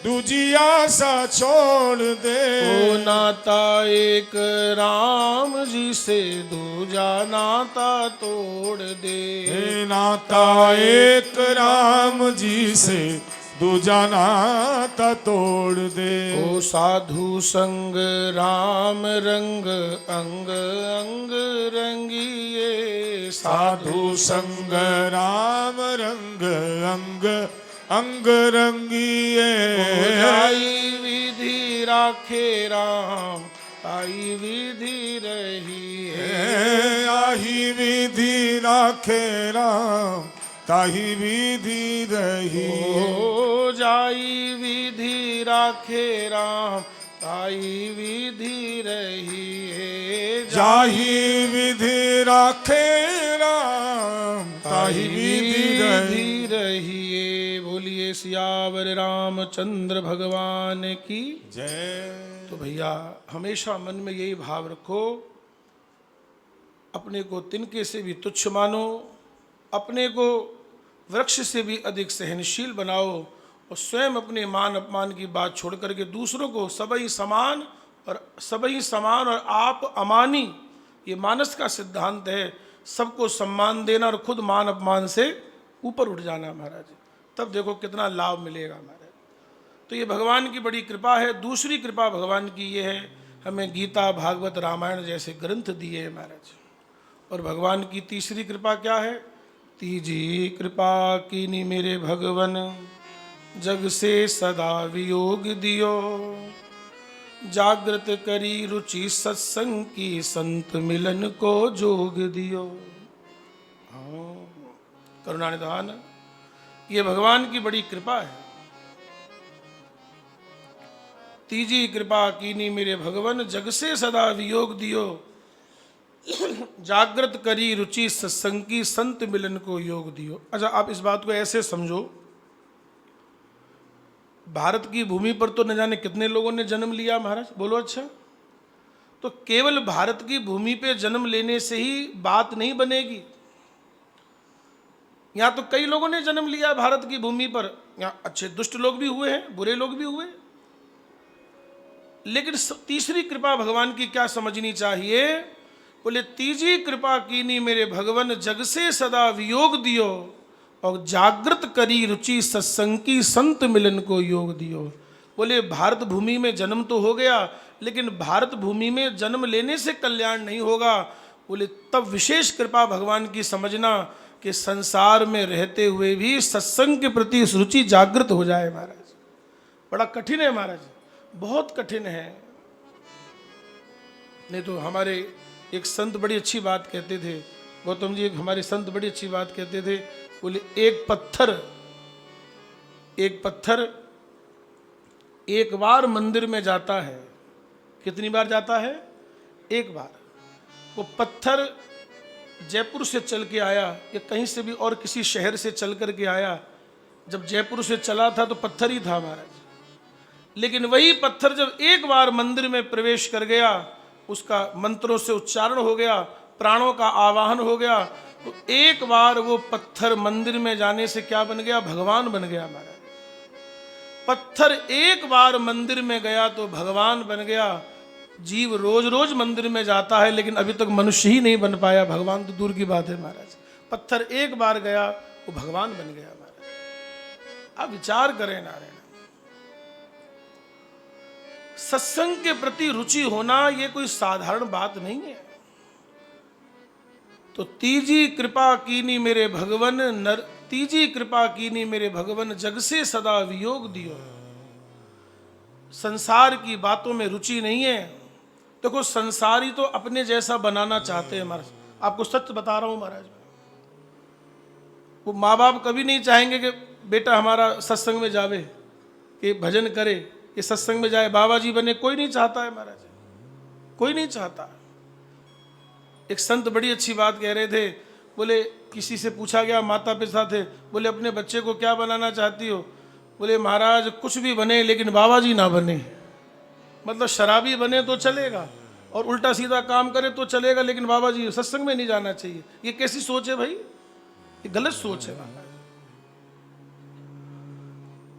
दूजी आशा छोड़ दे। ओ नाता एक राम जी से, दूजा नाता तोड़ दे। हे नाता एक राम जी से, दूजा नाता तोड़ दे। ओ साधु संग राम रंग, अंग अंग रंगिए। साधु संग राम रंग, अंग अंग रंगिए। हो जाई विधि राखे राम, ताई विधि रहिए। आही विधि राखे राम, ताही विधि रहिए। हो जाई विधि राखे राम, ताई विधि रहिए। जाही विधि राखे राम ताही विधि रही। रहिए। बोलिए सियावर रामचंद्र भगवान की जय। तो भैया हमेशा मन में यही भाव रखो, अपने को तिनके से भी तुच्छ मानो, अपने को वृक्ष से भी अधिक सहनशील बनाओ और स्वयं अपने मान अपमान की बात छोड़ करके दूसरों को सबई समान और आप अमानी, ये मानस का सिद्धांत है। सबको सम्मान देना और खुद मान अपमान से ऊपर उठ जाना महाराज, तब देखो कितना लाभ मिलेगा महाराज। तो ये भगवान की बड़ी कृपा है। दूसरी कृपा भगवान की ये है, हमें गीता भागवत रामायण जैसे ग्रंथ दिए हैं महाराज। और भगवान की तीसरी कृपा क्या है? तीजी कृपा कीनी मेरे भगवन, जग से सदा वियोग दियो, जागृत करी रुचि सत्संग की, संत मिलन को जोग दियो। हाँ, करुणानिधान, ये भगवान की बड़ी कृपा है। तीजी कृपा कीनी मेरे भगवन, जग से सदा वियोग दियो, जागृत करी रुचि सत्संग की, संत मिलन को योग दियो। अच्छा, आप इस बात को ऐसे समझो, भारत की भूमि पर तो न जाने कितने लोगों ने जन्म लिया महाराज, बोलो। अच्छा, तो केवल भारत की भूमि पे जन्म लेने से ही बात नहीं बनेगी। यहां तो कई लोगों ने जन्म लिया भारत की भूमि पर, यहाँ अच्छे दुष्ट लोग भी हुए हैं, बुरे लोग भी हुए, लेकिन तीसरी कृपा भगवान की क्या समझनी चाहिए? बोले तीजी कृपा कीनी मेरे भगवन, जग से सदा वियोग दियो, और जागृत करी रुचि सत्संग की, संत मिलन को योग दियो। बोले भारत भूमि में जन्म तो हो गया, लेकिन भारत भूमि में जन्म लेने से कल्याण नहीं होगा। बोले तब विशेष कृपा भगवान की समझना कि संसार में रहते हुए भी सत्संग के प्रति रुचि जागृत हो जाए महाराज। बड़ा कठिन है महाराज, बहुत कठिन है। नहीं तो हमारे एक संत बड़ी अच्छी बात कहते थे, गौतम जी, एक हमारे संत बड़ी अच्छी बात कहते थे। बोले एक पत्थर एक बार मंदिर में जाता है। कितनी बार जाता है? एक बार। वो पत्थर जयपुर से चल के आया या कहीं से भी और किसी शहर से चल कर के आया। जब जयपुर से चला था तो पत्थर ही था महाराज, लेकिन वही पत्थर जब एक बार मंदिर में प्रवेश कर गया, उसका मंत्रों से उच्चारण हो गया, प्राणों का आवाहन हो गया, तो एक बार वो पत्थर मंदिर में जाने से क्या बन गया? भगवान बन गया महाराज। पत्थर एक बार मंदिर में गया तो भगवान बन गया। जीव रोज रोज मंदिर में जाता है, लेकिन अभी तक मनुष्य ही नहीं बन पाया, भगवान तो दूर की बात है महाराज। पत्थर एक बार गया, वो भगवान बन गया महाराज। आप विचार करें नारायण, सत्संग के प्रति रुचि होना ये कोई साधारण बात नहीं है। तो तीजी कृपा कीनी मेरे भगवन, तीजी कृपा कीनी मेरे भगवन, जग से सदा वियोग दियो। संसार की बातों में रुचि नहीं है। देखो, संसारी तो अपने जैसा बनाना चाहते हैं महाराज। आपको सच बता रहा हूं महाराज, वो माँ बाप कभी नहीं चाहेंगे कि बेटा हमारा सत्संग में जावे, कि भजन करे, कि सत्संग में जाए, बाबा जी बने। कोई नहीं चाहता है महाराज, कोई नहीं चाहता। एक संत बड़ी अच्छी बात कह रहे थे। बोले किसी से पूछा गया, माता पिता थे, बोले अपने बच्चे को क्या बनाना चाहती हो? बोले महाराज कुछ भी बने, लेकिन बाबा जी ना बने। मतलब शराबी बने तो चलेगा और उल्टा सीधा काम करे तो चलेगा, लेकिन बाबा जी सत्संग में नहीं जाना चाहिए। ये कैसी सोच है भाई? ये गलत सोच है।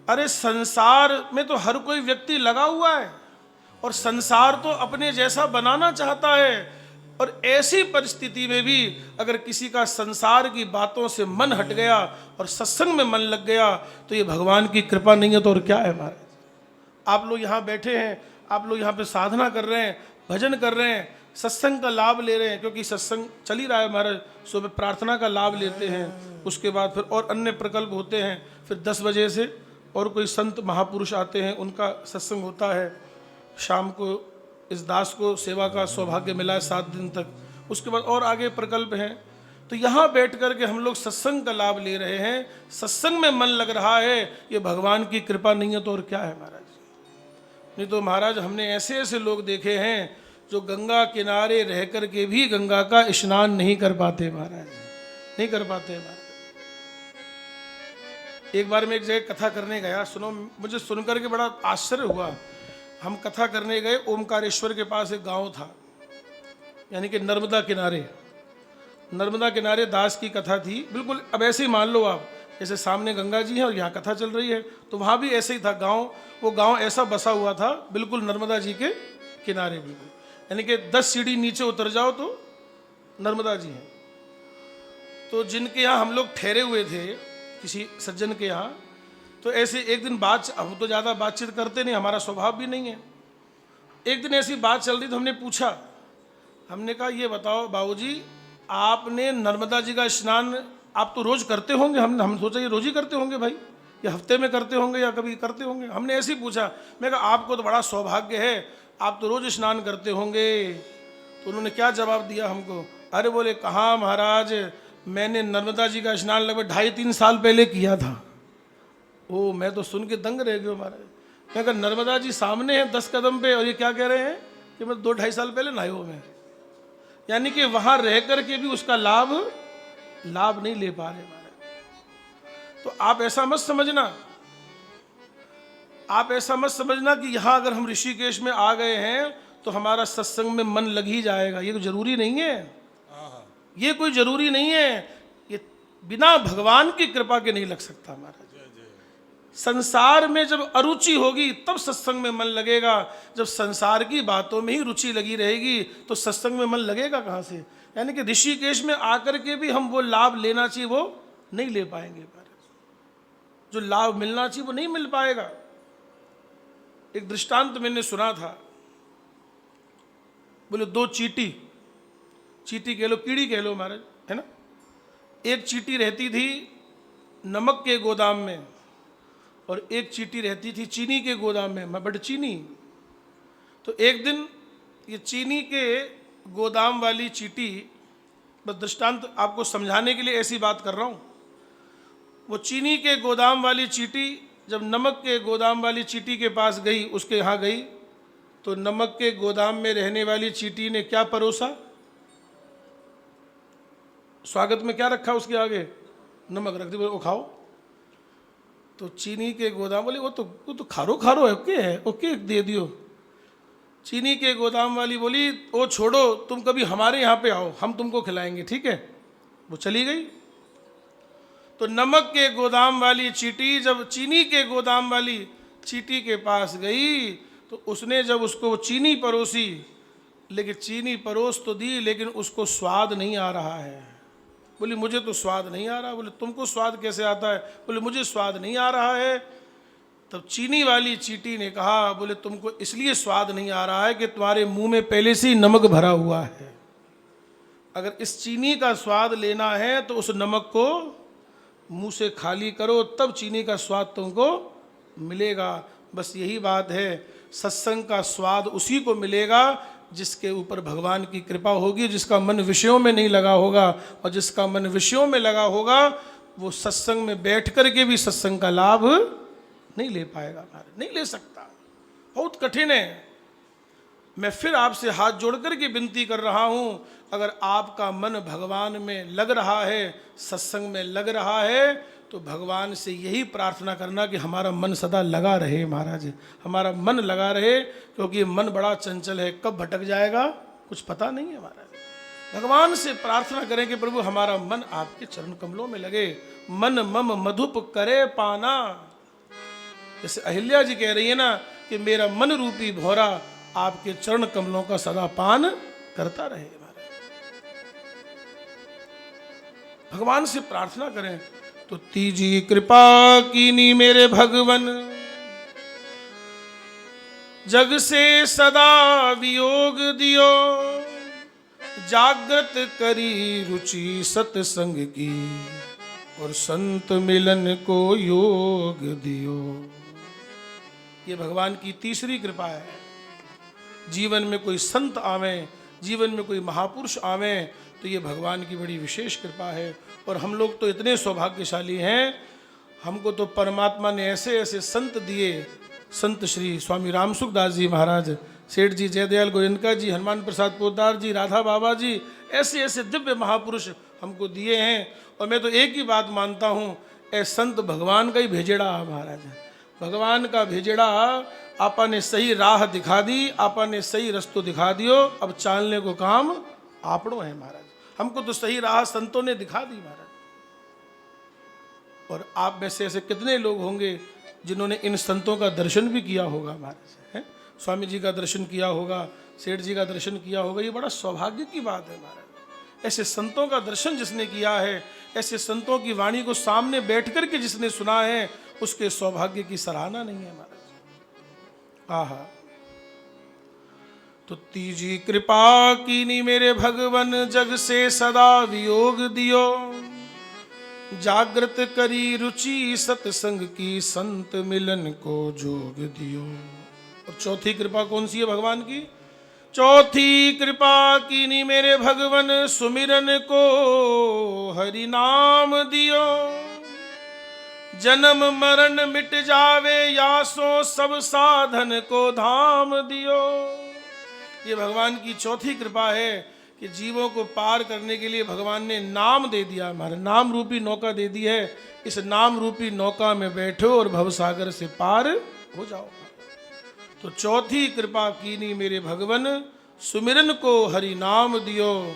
अरे संसार में तो हर कोई व्यक्ति लगा हुआ है और संसार तो अपने जैसा बनाना चाहता है। और ऐसी परिस्थिति में भी अगर किसी का संसार की बातों से मन हट गया और सत्संग में मन लग गया, तो ये भगवान की कृपा नहीं है तो और क्या है महाराज। आप लोग यहाँ बैठे हैं, आप लोग यहाँ पे साधना कर रहे हैं, भजन कर रहे हैं, सत्संग का लाभ ले रहे हैं, क्योंकि सत्संग चल ही रहा है महाराज। सुबह प्रार्थना का लाभ लेते हैं, उसके बाद फिर और अन्य प्रकल्प होते हैं, फिर 10 बजे से और कोई संत महापुरुष आते हैं, उनका सत्संग होता है। शाम को इस दास को सेवा का सौभाग्य मिला है 7 दिन तक, उसके बाद और आगे प्रकल्प हैं। तो यहाँ बैठ कर के हम लोग सत्संग का लाभ ले रहे हैं, सत्संग में मन लग रहा है, ये भगवान की कृपा नहीं है तो और क्या है महाराज। नहीं तो महाराज हमने ऐसे ऐसे लोग देखे हैं जो गंगा किनारे रह कर के भी गंगा का स्नान नहीं कर पाते महाराज, नहीं कर पाते महाराज। एक बार मैं एक जगह कथा करने गया, सुनो, मुझे सुनकर के बड़ा आश्चर्य हुआ। हम कथा करने गए, ओमकारेश्वर के पास एक गांव था, यानी कि नर्मदा किनारे, नर्मदा किनारे दास की कथा थी। बिल्कुल अब ऐसे ही मान लो आप, जैसे सामने गंगा जी है और यहाँ कथा चल रही है, तो वहाँ भी ऐसे ही था गांव। वो गांव ऐसा बसा हुआ था बिल्कुल नर्मदा जी के किनारे, बिल्कुल यानी कि 10 सीढ़ी नीचे उतर जाओ तो नर्मदा जी हैं। तो जिनके यहाँ हम लोग ठहरे हुए थे, किसी सज्जन के यहाँ, तो ऐसे एक दिन बात, हम तो ज़्यादा बातचीत करते नहीं, हमारा स्वभाव भी नहीं है। एक दिन ऐसी बात चल रही तो हमने पूछा, हमने कहा ये बताओ बाबूजी, आपने नर्मदा जी का स्नान आप तो रोज करते होंगे? हम सोचा ये रोज ही करते होंगे भाई, या हफ्ते में करते होंगे या कभी करते होंगे। हमने ऐसे ही पूछा। मैं कहा आपको तो बड़ा सौभाग्य है, आप तो रोज स्नान करते होंगे। तो उन्होंने क्या जवाब दिया हमको, अरे बोले कहाँ महाराज, मैंने नर्मदा जी का स्नान लगभग 2.5-3 साल पहले किया था। ओ, मैं तो सुन के दंग रह गया महाराज। मैं कहा नर्मदा जी सामने है 10 कदम पे, और ये क्या कह रहे हैं कि मैं 2-2.5 साल पहले नहाया हूँ मैं। यानी कि वहां रह करके भी उसका लाभ नहीं ले पा रहे महाराज। तो आप ऐसा मत समझना, आप ऐसा मत समझना कि यहां अगर हम ऋषिकेश में आ गए हैं तो हमारा सत्संग में मन लग ही जाएगा। ये तो जरूरी नहीं है, ये कोई जरूरी नहीं है। ये बिना भगवान की कृपा के नहीं लग सकता महाराज। संसार में जब अरुचि होगी तब सत्संग में मन लगेगा। जब संसार की बातों में ही रुचि लगी रहेगी तो सत्संग में मन लगेगा कहाँ से? यानी कि ऋषिकेश में आकर के भी हम वो लाभ लेना चाहिए वो नहीं ले पाएंगे महाराज। जो लाभ मिलना चाहिए वो नहीं मिल पाएगा। एक दृष्टांत मैंने सुना था, बोले 2 चीटी कह लो, कीड़ी कह लो महाराज, है ना। एक चीटी रहती थी नमक के गोदाम में और एक चीटी रहती थी चीनी के गोदाम में, बट चीनी। तो एक दिन ये चीनी के गोदाम वाली चीटी, बस दृष्टांत आपको समझाने के लिए ऐसी बात कर रहा हूँ, वो चीनी के गोदाम वाली चीटी जब नमक के गोदाम वाली चीटी के पास गई, उसके यहाँ गई, तो नमक के गोदाम में रहने वाली चीटी ने क्या परोसा? स्वागत में क्या रखा उसके आगे? नमक रख दी, बोले वो खाओ। तो चीनी के गोदाम बोले वो तो खारो है, ओके दे दियो। चीनी के गोदाम वाली बोली वो छोड़ो, तुम कभी हमारे यहाँ पे आओ, हम तुमको खिलाएंगे, ठीक है। वो चली गई। तो नमक के गोदाम वाली चीटी जब चीनी के गोदाम वाली चीटी के पास गई तो उसने जब उसको चीनी परोसी, लेकिन चीनी परोस तो दी लेकिन उसको स्वाद नहीं आ रहा है। बोली मुझे तो स्वाद नहीं आ रहा। बोले तुमको स्वाद कैसे आता है? बोले मुझे स्वाद नहीं आ रहा है। तब चीनी वाली चीटी ने कहा, बोले तुमको इसलिए स्वाद नहीं आ रहा है कि तुम्हारे मुंह में पहले से ही नमक भरा हुआ है। अगर इस चीनी का स्वाद लेना है तो उस नमक को मुंह से खाली करो, तब चीनी का स्वाद तुमको मिलेगा। बस यही बात है, सत्संग का स्वाद उसी को मिलेगा जिसके ऊपर भगवान की कृपा होगी, जिसका मन विषयों में नहीं लगा होगा। और जिसका मन विषयों में लगा होगा वो सत्संग में बैठ कर के भी सत्संग का लाभ नहीं ले पाएगा, नहीं ले सकता, बहुत कठिन है। मैं फिर आपसे हाथ जोड़ कर के विनती कर रहा हूँ, अगर आपका मन भगवान में लग रहा है, सत्संग में लग रहा है, तो भगवान से यही प्रार्थना करना कि हमारा मन सदा लगा रहे महाराज, हमारा मन लगा रहे, क्योंकि मन बड़ा चंचल है, कब भटक जाएगा कुछ पता नहीं है महाराज। भगवान से प्रार्थना करें कि प्रभु हमारा मन आपके चरण कमलों में लगे। मन मम मधुप करे पाना, जैसे अहिल्या जी कह रही है ना कि मेरा मन रूपी भौरा आपके चरण कमलों का सदा पान करता रहे। भगवान से प्रार्थना करें तो तीजी कृपा कीनी मेरे भगवन, जग से सदा वियोग दियो, जागृत करी रुचि सत्संग की, और संत मिलन को योग दियो। ये भगवान की तीसरी कृपा है। जीवन में कोई संत आवे, जीवन में कोई महापुरुष आवे, तो ये भगवान की बड़ी विशेष कृपा है। और हम लोग तो इतने सौभाग्यशाली हैं, हमको तो परमात्मा ने ऐसे ऐसे संत दिए। संत श्री स्वामी रामसुखदास जी महाराज सेठ जी, जयदयाल गोयनका जी, हनुमान प्रसाद पोद्दार जी, राधा बाबा जी, ऐसे ऐसे दिव्य महापुरुष हमको दिए हैं। और मैं तो एक ही बात मानता हूँ, ए संत भगवान का ही भेजेड़ा है महाराज, भगवान का भेजेड़ा। आपा ने सही राह दिखा दी, आपा ने सही रस्तो दिखा दियो, अब चालने को काम आपड़ो है महाराज। हमको तो सही राह संतों ने दिखा दी महाराज। और आप में से ऐसे कितने लोग होंगे जिन्होंने इन संतों का दर्शन भी किया होगा महाराज, है? स्वामी जी का दर्शन किया होगा, सेठ जी का दर्शन किया होगा, ये बड़ा सौभाग्य की बात है महाराज। ऐसे संतों का दर्शन जिसने किया है, ऐसे संतों की वाणी को सामने बैठ कर के जिसने सुना है, उसके सौभाग्य की सराहना नहीं है महाराज। आहा, तो तीजी कृपा कीनी मेरे भगवन, जग से सदा वियोग दियो, जागृत करी रुचि सत्संग की, संत मिलन को जोग दियो। और चौथी कृपा कौन सी है भगवान की? चौथी कृपा कीनी मेरे भगवन, सुमिरन को हरि नाम दियो, जन्म मरण मिट जावे, यासो सब साधन को धाम दियो। ये भगवान की चौथी कृपा है कि जीवों को पार करने के लिए भगवान ने नाम दे दिया, हमारे नाम रूपी नौका दे दी है। इस नाम रूपी नौका में बैठो और भवसागर से पार हो जाओ। तो चौथी कृपा कीनी मेरे भगवन, सुमिरन को हरि नाम दियो,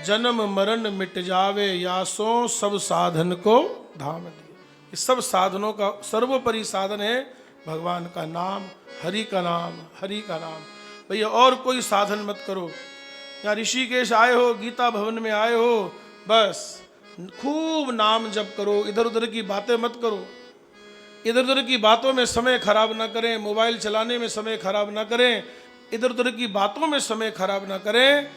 जन्म मरण मिट जावे, यासों सब साधन को धाम दियो। इस सब साधनों का सर्वोपरि साधन है भगवान का नाम, हरि का नाम, हरि का नाम। भैया और कोई साधन मत करो। यहाँ ऋषिकेश आए हो, गीता भवन में आए हो, बस खूब नाम जप करो, इधर उधर की बातें मत करो, इधर उधर की बातों में समय खराब ना करें, मोबाइल चलाने में समय खराब ना करें, इधर उधर की बातों में समय खराब ना करें,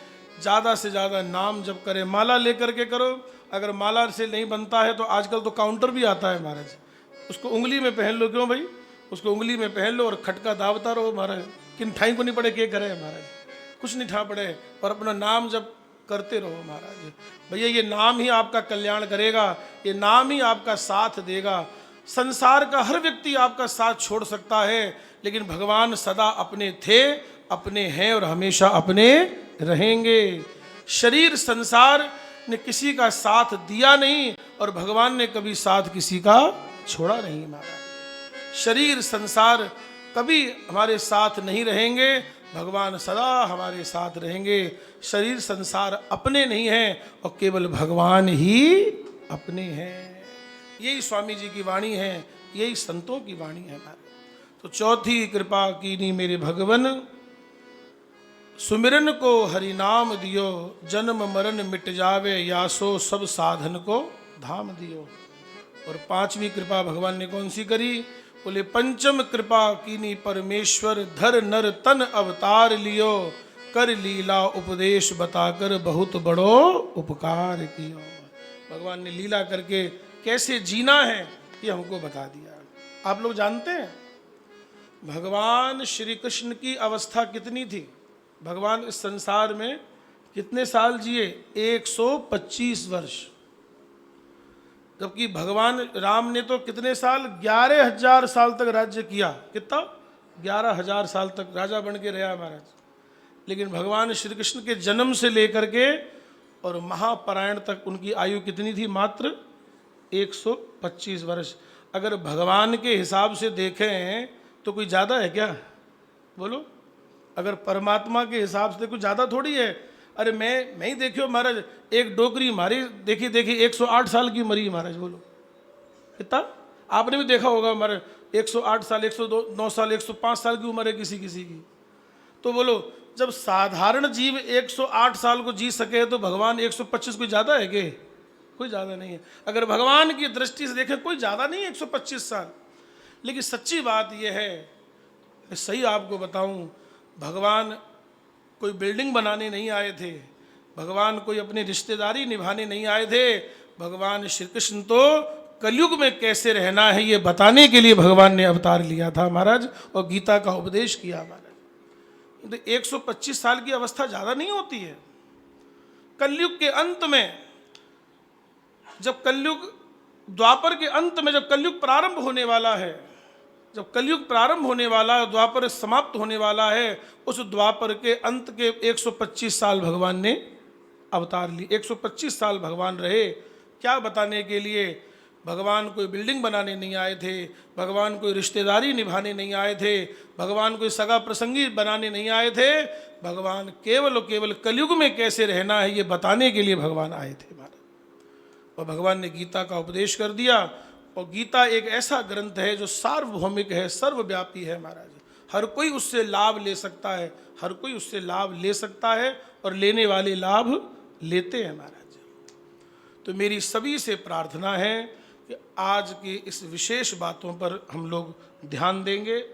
ज़्यादा से ज़्यादा नाम जप करें। माला लेकर के करो, अगर माला से नहीं बनता है तो आजकल तो काउंटर भी आता है महाराज, उसको उंगली में पहन लो। क्यों भाई? उसको उंगली में पहन लो और खटका दावता रहो महाराज। किन ठाई को नहीं पड़े, के करे महाराज, कुछ नहीं ठा पड़े, और अपना नाम जब करते रहो महाराज। भैया ये नाम ही आपका कल्याण करेगा, ये नाम ही आपका साथ देगा। संसार का हर व्यक्ति आपका साथ छोड़ सकता है, लेकिन भगवान सदा अपने थे, अपने हैं और हमेशा अपने रहेंगे। शरीर संसार ने किसी का साथ दिया नहीं और भगवान ने कभी साथ किसी का छोड़ा नहीं महाराज। शरीर संसार कभी हमारे साथ नहीं रहेंगे, भगवान सदा हमारे साथ रहेंगे। शरीर संसार अपने नहीं हैं और केवल भगवान ही अपने हैं। यही स्वामी जी की वाणी है, यही संतों की वाणी है हमारे। तो चौथी कृपा कीनी मेरे भगवन, सुमिरन को हरि नाम दियो, जन्म मरण मिट जावे, यासो सब साधन को धाम दियो। और पांचवी कृपा भगवान ने कौन सी करी? बोले पंचम कृपा कीनी परमेश्वर, धर नर तन अवतार लियो, कर लीला उपदेश बताकर बहुत बड़ो उपकार कियो। भगवान ने लीला करके कैसे जीना है ये हमको बता दिया। आप लोग जानते हैं भगवान श्री कृष्ण की अवस्था कितनी थी? भगवान इस संसार में कितने साल जिए? 125 वर्ष। जबकि भगवान राम ने तो कितने साल? 11,000 साल तक राज्य किया। कितना? 11,000 साल तक राजा बन के रहा महाराज। लेकिन भगवान श्री कृष्ण के जन्म से लेकर के और महापरायण तक उनकी आयु कितनी थी? मात्र 125 वर्ष। अगर भगवान के हिसाब से देखें तो कोई ज़्यादा है क्या? बोलो। अगर परमात्मा के हिसाब से कुछ ज़्यादा थोड़ी है। अरे मैं ही देखियो महाराज, एक डोकरी मारी, देखी 108 साल की मरी महाराज। बोलो कितना? आपने भी देखा होगा महाराज, 108 साल, 109 साल, 105 साल की उम्र है किसी किसी की। तो बोलो जब साधारण जीव 108 साल को जी सके तो भगवान 125 कोई ज़्यादा है क्या? कोई ज़्यादा नहीं है। अगर भगवान की दृष्टि से देखें कोई ज़्यादा नहीं है 125 साल। लेकिन सच्ची बात यह है, मैं सही आपको बताऊं, भगवान कोई बिल्डिंग बनाने नहीं आए थे, भगवान कोई अपनी रिश्तेदारी निभाने नहीं आए थे। भगवान श्री कृष्ण तो कलयुग में कैसे रहना है ये बताने के लिए भगवान ने अवतार लिया था महाराज, और गीता का उपदेश किया महाराज। तो 125 साल की अवस्था ज़्यादा नहीं होती है। कलयुग के अंत में, जब कलयुग, द्वापर के अंत में जब कलयुग प्रारंभ होने वाला है, जब कलयुग प्रारंभ होने वाला, द्वापर समाप्त होने वाला है, उस द्वापर के अंत के 125 साल भगवान ने अवतार ली। 125 साल भगवान रहे, क्या बताने के लिए? भगवान कोई बिल्डिंग बनाने नहीं आए थे, भगवान कोई रिश्तेदारी निभाने नहीं आए थे, भगवान कोई सगा प्रसंगी बनाने नहीं आए थे। भगवान केवल और केवल कलयुग में कैसे रहना है ये बताने के लिए भगवान आए थे महाराज। और भगवान ने गीता का उपदेश कर दिया। और गीता एक ऐसा ग्रंथ है जो सार्वभौमिक है, सर्वव्यापी है महाराज। हर कोई उससे लाभ ले सकता है, हर कोई उससे लाभ ले सकता है और लेने वाले लाभ लेते हैं महाराज। तो मेरी सभी से प्रार्थना है कि आज की इस विशेष बातों पर हम लोग ध्यान देंगे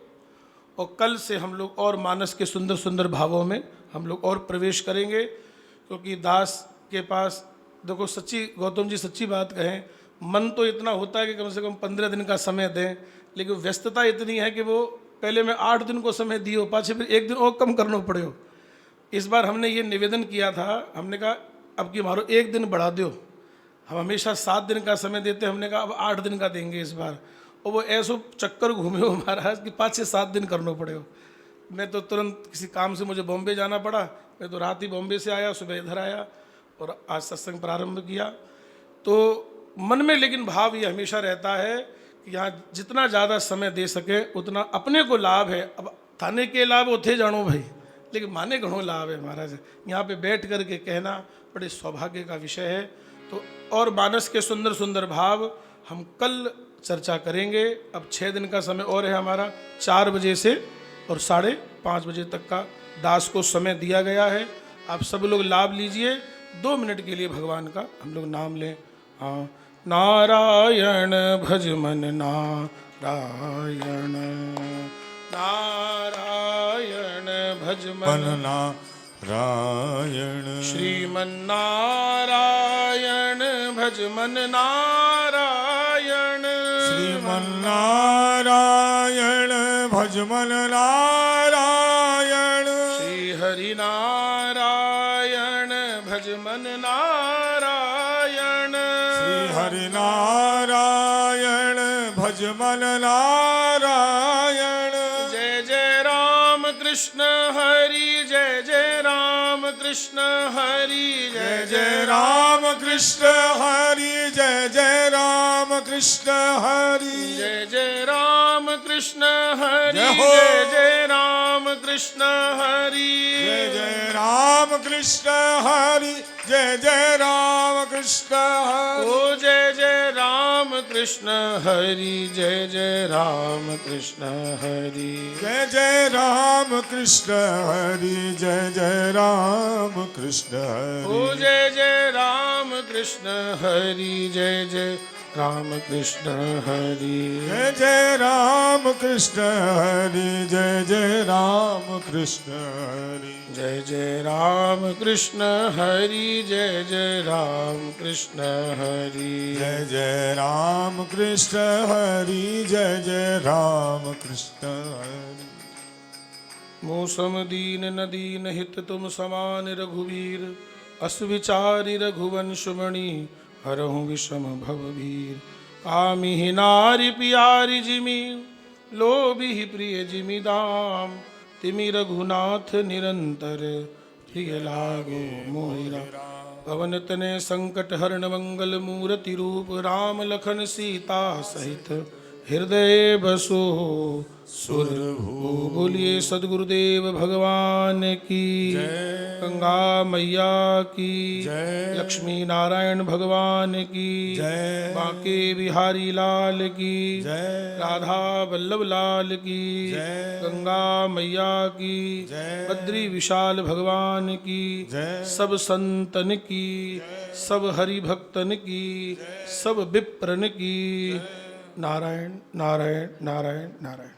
और कल से हम लोग और मानस के सुंदर सुंदर भावों में हम लोग और प्रवेश करेंगे। क्योंकि दास के पास देखो, सच्ची गौतम जी सच्ची बात कहें, मन तो इतना होता है कि कम से कम 15 दिन का समय दें, लेकिन व्यस्तता इतनी है कि वो पहले मैं 8 दिन को समय दियो, पाछे फिर 1 दिन और कम करना पड़े। इस बार हमने ये निवेदन किया था, हमने कहा अब की मारो 1 दिन बढ़ा दो। हम हमेशा 7 दिन का समय देते, हमने कहा अब 8 दिन का देंगे इस बार। और वो ऐसो चक्कर घूमे हो महाराज कि 5 से 7 दिन करना पड़े हो। मैं तो तुरंत किसी काम से मुझे बॉम्बे जाना पड़ा, मैं तो रात ही बॉम्बे से आया, सुबह इधर आया और आज सत्संग प्रारंभ किया। तो मन में लेकिन भाव ये हमेशा रहता है कि यहाँ जितना ज़्यादा समय दे सके उतना अपने को लाभ है। अब थाने के लाभ उठे जानो भाई, लेकिन माने घणो लाभ है महाराज। यहाँ पे बैठ कर के कहना बड़े सौभाग्य का विषय है। तो और मानस के सुंदर सुंदर भाव हम कल चर्चा करेंगे। अब 6 दिन का समय और है हमारा, 4 बजे से और 5:30 बजे तक का दास को समय दिया गया है। आप सब लोग लाभ लीजिए। 2 मिनट के लिए भगवान का हम लोग नाम लें। हाँ, नारायण भज मन नारायण, नारायण भज मन नारायण, श्रीमन नारायण भज मन नारायण, श्रीमन नारायण भज मन नारायण, श्री हरि नारायण भज मन नारायण, श्री हरि नारायण भज मन नारायण। जय जय राम कृष्ण हरि, जय जय राम कृष्ण हरि, जय जय राम कृष्ण हरि, जय जय राम कृष्ण हरि, जय जय राम कृष्ण हरि, जय हो। जय जय राम कृष्ण हरि, जय जय राम कृष्ण हरि, जय जय राम कृष्ण हरि, ओ जय जय राम कृष्ण हरि, जय जय राम कृष्ण हरि, जय जय राम कृष्ण हरि, जय जय राम कृष्ण ओ हरि, जय जय राम कृष्ण हरि, जय जय राम कृष्ण हरि, जय जय राम कृष्ण हरि, जय जय राम कृष्ण हरि, जय जय राम कृष्ण हरि, जय जय राम कृष्ण हरि, जय जय राम कृष्ण हरि, जय जय राम कृष्ण हरि। मौसम दीन न दीन हित तुम समान रघुवीर, अस विचारि रघुवंश मणि हरहु विषम भवभीर, कामी ही नारी पियारी जिमि लोभी प्रिय जिमि दाम, तिमि रघुनाथ निरंतर प्रिय लागो मोहिरा, पवन तनय संकट हरण मंगल मूर्ति रूप, राम लखन सीता सहित हृदय बसो सुर भू। बोलिए सदगुरुदेव भगवान की, गंगा मैया की, लक्ष्मी नारायण भगवान की, बांके बिहारी लाल की, राधा वल्लभ लाल की, गंगा मैया की, बद्री विशाल भगवान की, सब संतन की, सब हरि भक्तन की, सब विप्रन की। नारायण नारायण नारायण नारायण।